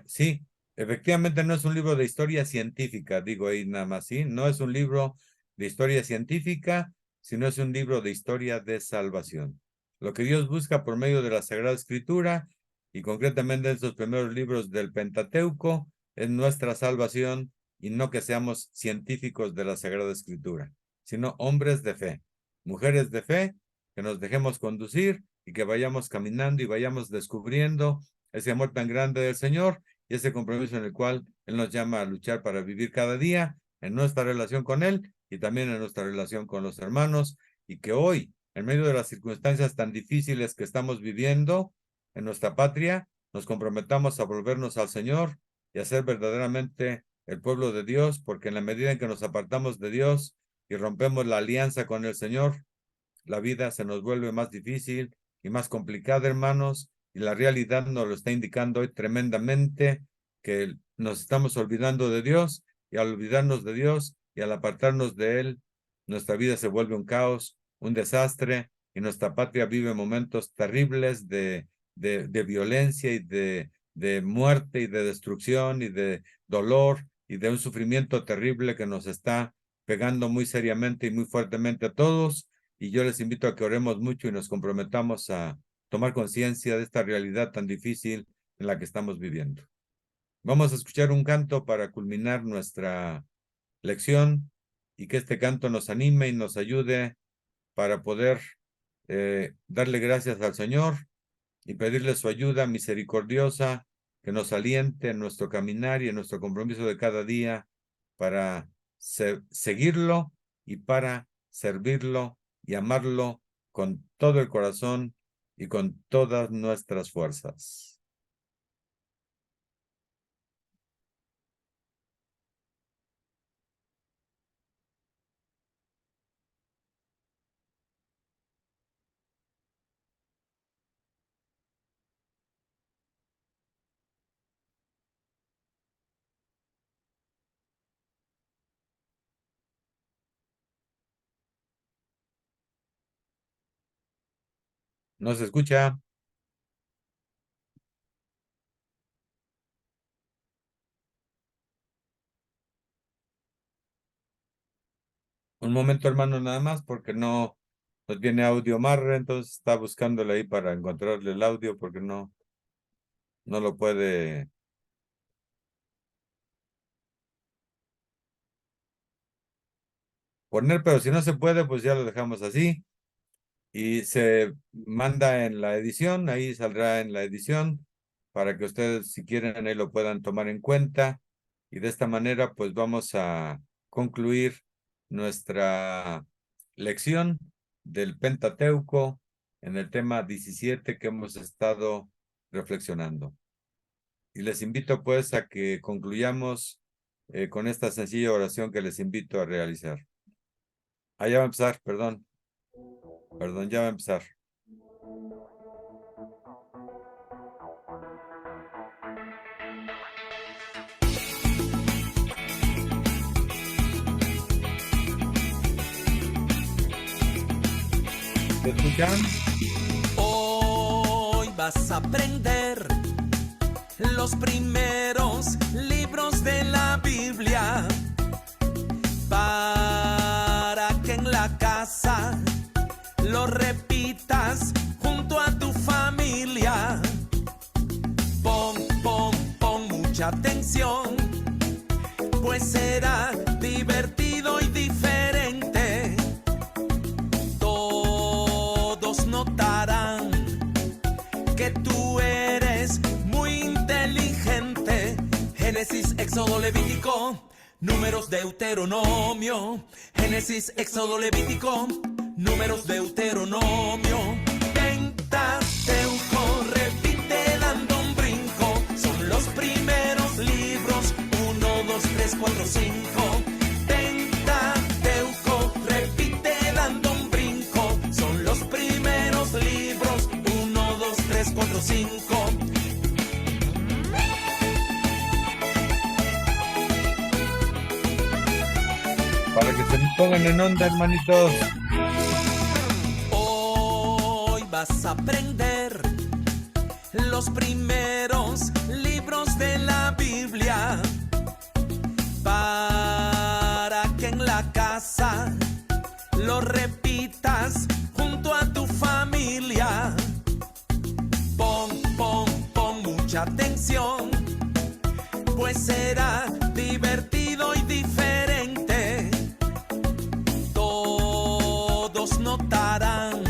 sí, efectivamente no es un libro de historia científica, digo ahí nada más, sí, no es un libro de historia científica, sino es un libro de historia de salvación. Lo que Dios busca por medio de la Sagrada Escritura y concretamente en estos primeros libros del Pentateuco es nuestra salvación y no que seamos científicos de la Sagrada Escritura, sino hombres de fe, mujeres de fe, que nos dejemos conducir y que vayamos caminando y vayamos descubriendo ese amor tan grande del Señor y ese compromiso en el cual Él nos llama a luchar para vivir cada día en nuestra relación con Él y también en nuestra relación con los hermanos, y que hoy, en medio de las circunstancias tan difíciles que estamos viviendo en nuestra patria, nos comprometamos a volvernos al Señor y a ser verdaderamente el pueblo de Dios, porque en la medida en que nos apartamos de Dios y rompemos la alianza con el Señor, la vida se nos vuelve más difícil y más complicada, hermanos, y la realidad nos lo está indicando hoy tremendamente, que nos estamos olvidando de Dios, y al olvidarnos de Dios y al apartarnos de Él, nuestra vida se vuelve un caos, un desastre, y nuestra patria vive momentos terribles de violencia y de muerte y de destrucción y de dolor y de un sufrimiento terrible que nos está pegando muy seriamente y muy fuertemente a todos. Y yo les invito a que oremos mucho y nos comprometamos a tomar conciencia de esta realidad tan difícil en la que estamos viviendo. Vamos a escuchar un canto para culminar nuestra lección y que este canto nos anime y nos ayude para poder darle gracias al Señor y pedirle su ayuda misericordiosa que nos aliente en nuestro caminar y en nuestro compromiso de cada día para seguirlo y para servirlo y amarlo con todo el corazón y con todas nuestras fuerzas. ¿No se escucha? Un momento, hermano, nada más, porque no nos viene audio Marre, entonces está buscándole ahí para encontrarle el audio, porque no lo puede poner, pero si no se puede, pues ya lo dejamos así. Y se manda en la edición, ahí saldrá en la edición, para que ustedes, si quieren, ahí lo puedan tomar en cuenta. Y de esta manera, pues vamos a concluir nuestra lección del Pentateuco en el tema 17 que hemos estado reflexionando. Y les invito pues a que concluyamos con esta sencilla oración que les invito a realizar. Ya va a empezar, perdón, ya va a empezar. ¿Se escuchan? vas a aprender los primeros libros de la Biblia para que en la casa lo repitas junto a tu familia. Pon mucha atención, pues será divertido y diferente. Todos notarán que tú eres muy inteligente. Génesis, Éxodo, Levítico, Números, Deuteronomio. Génesis, Éxodo, Levítico, Números, Deuteronomio. Pentateuco, repite dando un brinco. Son los primeros libros, 1, 2, 3, 4, 5. Pentateuco, repite dando un brinco. Son los primeros libros, 1, 2, 3, 4, 5. Para que se pongan en onda, hermanitos. Hoy vas a aprender los primeros libros de la Biblia para que en la casa lo repitas junto a tu familia. Pon mucha atención, pues será divertido y diferente. Todos notarán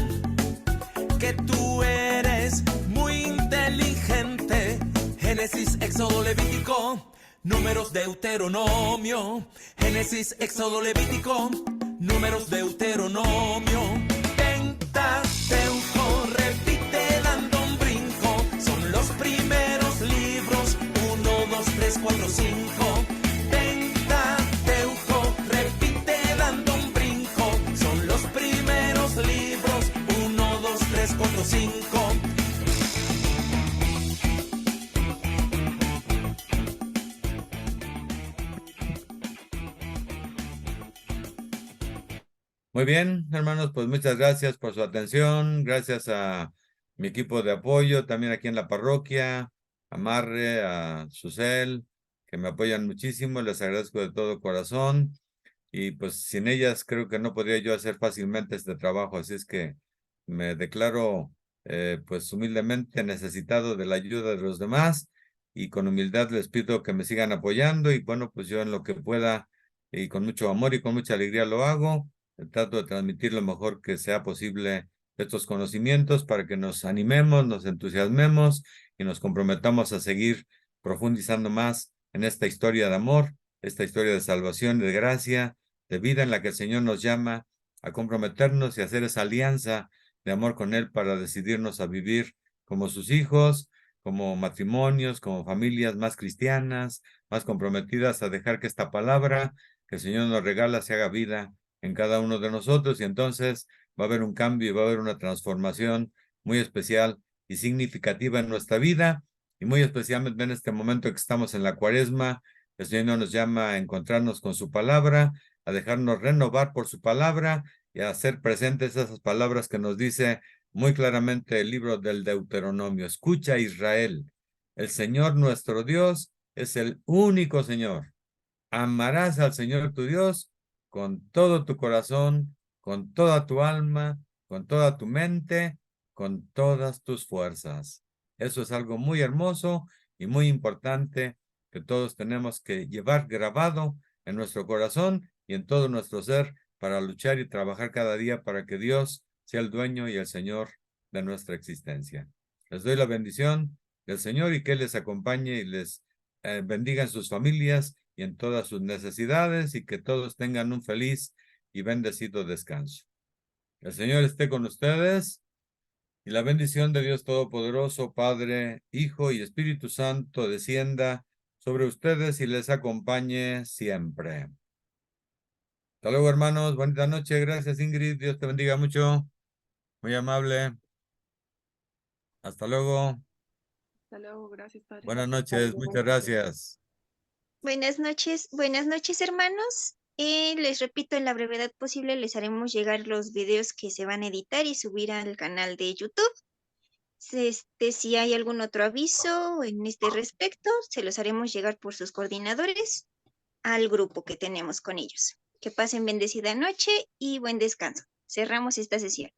que tú eres muy inteligente. Génesis, Éxodo, Levítico, Números, Deuteronomio. Génesis, Éxodo, Levítico, Números, Deuteronomio. Pentateuco, repite dando un brinco. Son los primeros libros, 1, 2, 3, 4, 5. Pentateuco, repite dando un brinco. Son los primeros libros, 1, 2, 3, 4, 5. Muy bien, hermanos, pues muchas gracias por su atención. Gracias a mi equipo de apoyo, también aquí en la parroquia, a Marre, a Susel, que me apoyan muchísimo. Les agradezco de todo corazón. Y pues sin ellas creo que no podría yo hacer fácilmente este trabajo. Así es que me declaro pues humildemente necesitado de la ayuda de los demás y con humildad les pido que me sigan apoyando y bueno, pues yo en lo que pueda y con mucho amor y con mucha alegría lo hago. Trato de transmitir lo mejor que sea posible estos conocimientos para que nos animemos, nos entusiasmemos y nos comprometamos a seguir profundizando más en esta historia de amor, esta historia de salvación, de gracia, de vida en la que el Señor nos llama a comprometernos y hacer esa alianza de amor con Él para decidirnos a vivir como sus hijos, como matrimonios, como familias más cristianas, más comprometidas a dejar que esta palabra que el Señor nos regala se haga vida en cada uno de nosotros y entonces va a haber un cambio y va a haber una transformación muy especial y significativa en nuestra vida y muy especialmente en este momento que estamos en la Cuaresma. El Señor nos llama a encontrarnos con su palabra, a dejarnos renovar por su palabra y a hacer presentes esas palabras que nos dice muy claramente el libro del Deuteronomio. Escucha, Israel, el Señor nuestro Dios es el único Señor. Amarás al Señor tu Dios con todo tu corazón, con toda tu alma, con toda tu mente, con todas tus fuerzas. Eso es algo muy hermoso y muy importante que todos tenemos que llevar grabado en nuestro corazón y en todo nuestro ser para luchar y trabajar cada día para que Dios sea el dueño y el Señor de nuestra existencia. Les doy la bendición del Señor y que Él les acompañe y les bendiga en sus familias y en todas sus necesidades y que todos tengan un feliz y bendecido descanso. El Señor esté con ustedes y la bendición de Dios Todopoderoso, Padre, Hijo y Espíritu Santo descienda sobre ustedes y les acompañe siempre. Hasta luego, hermanos. Bonita noche. Gracias, Ingrid. Dios te bendiga mucho. Muy amable. Hasta luego. Hasta luego, gracias, Padre. Buenas noches. Muchas gracias. Buenas noches, hermanos. Les repito, en la brevedad posible les haremos llegar los videos que se van a editar y subir al canal de YouTube. Si hay algún otro aviso en este respecto, se los haremos llegar por sus coordinadores al grupo que tenemos con ellos. Que pasen bendecida noche y buen descanso. Cerramos esta sesión.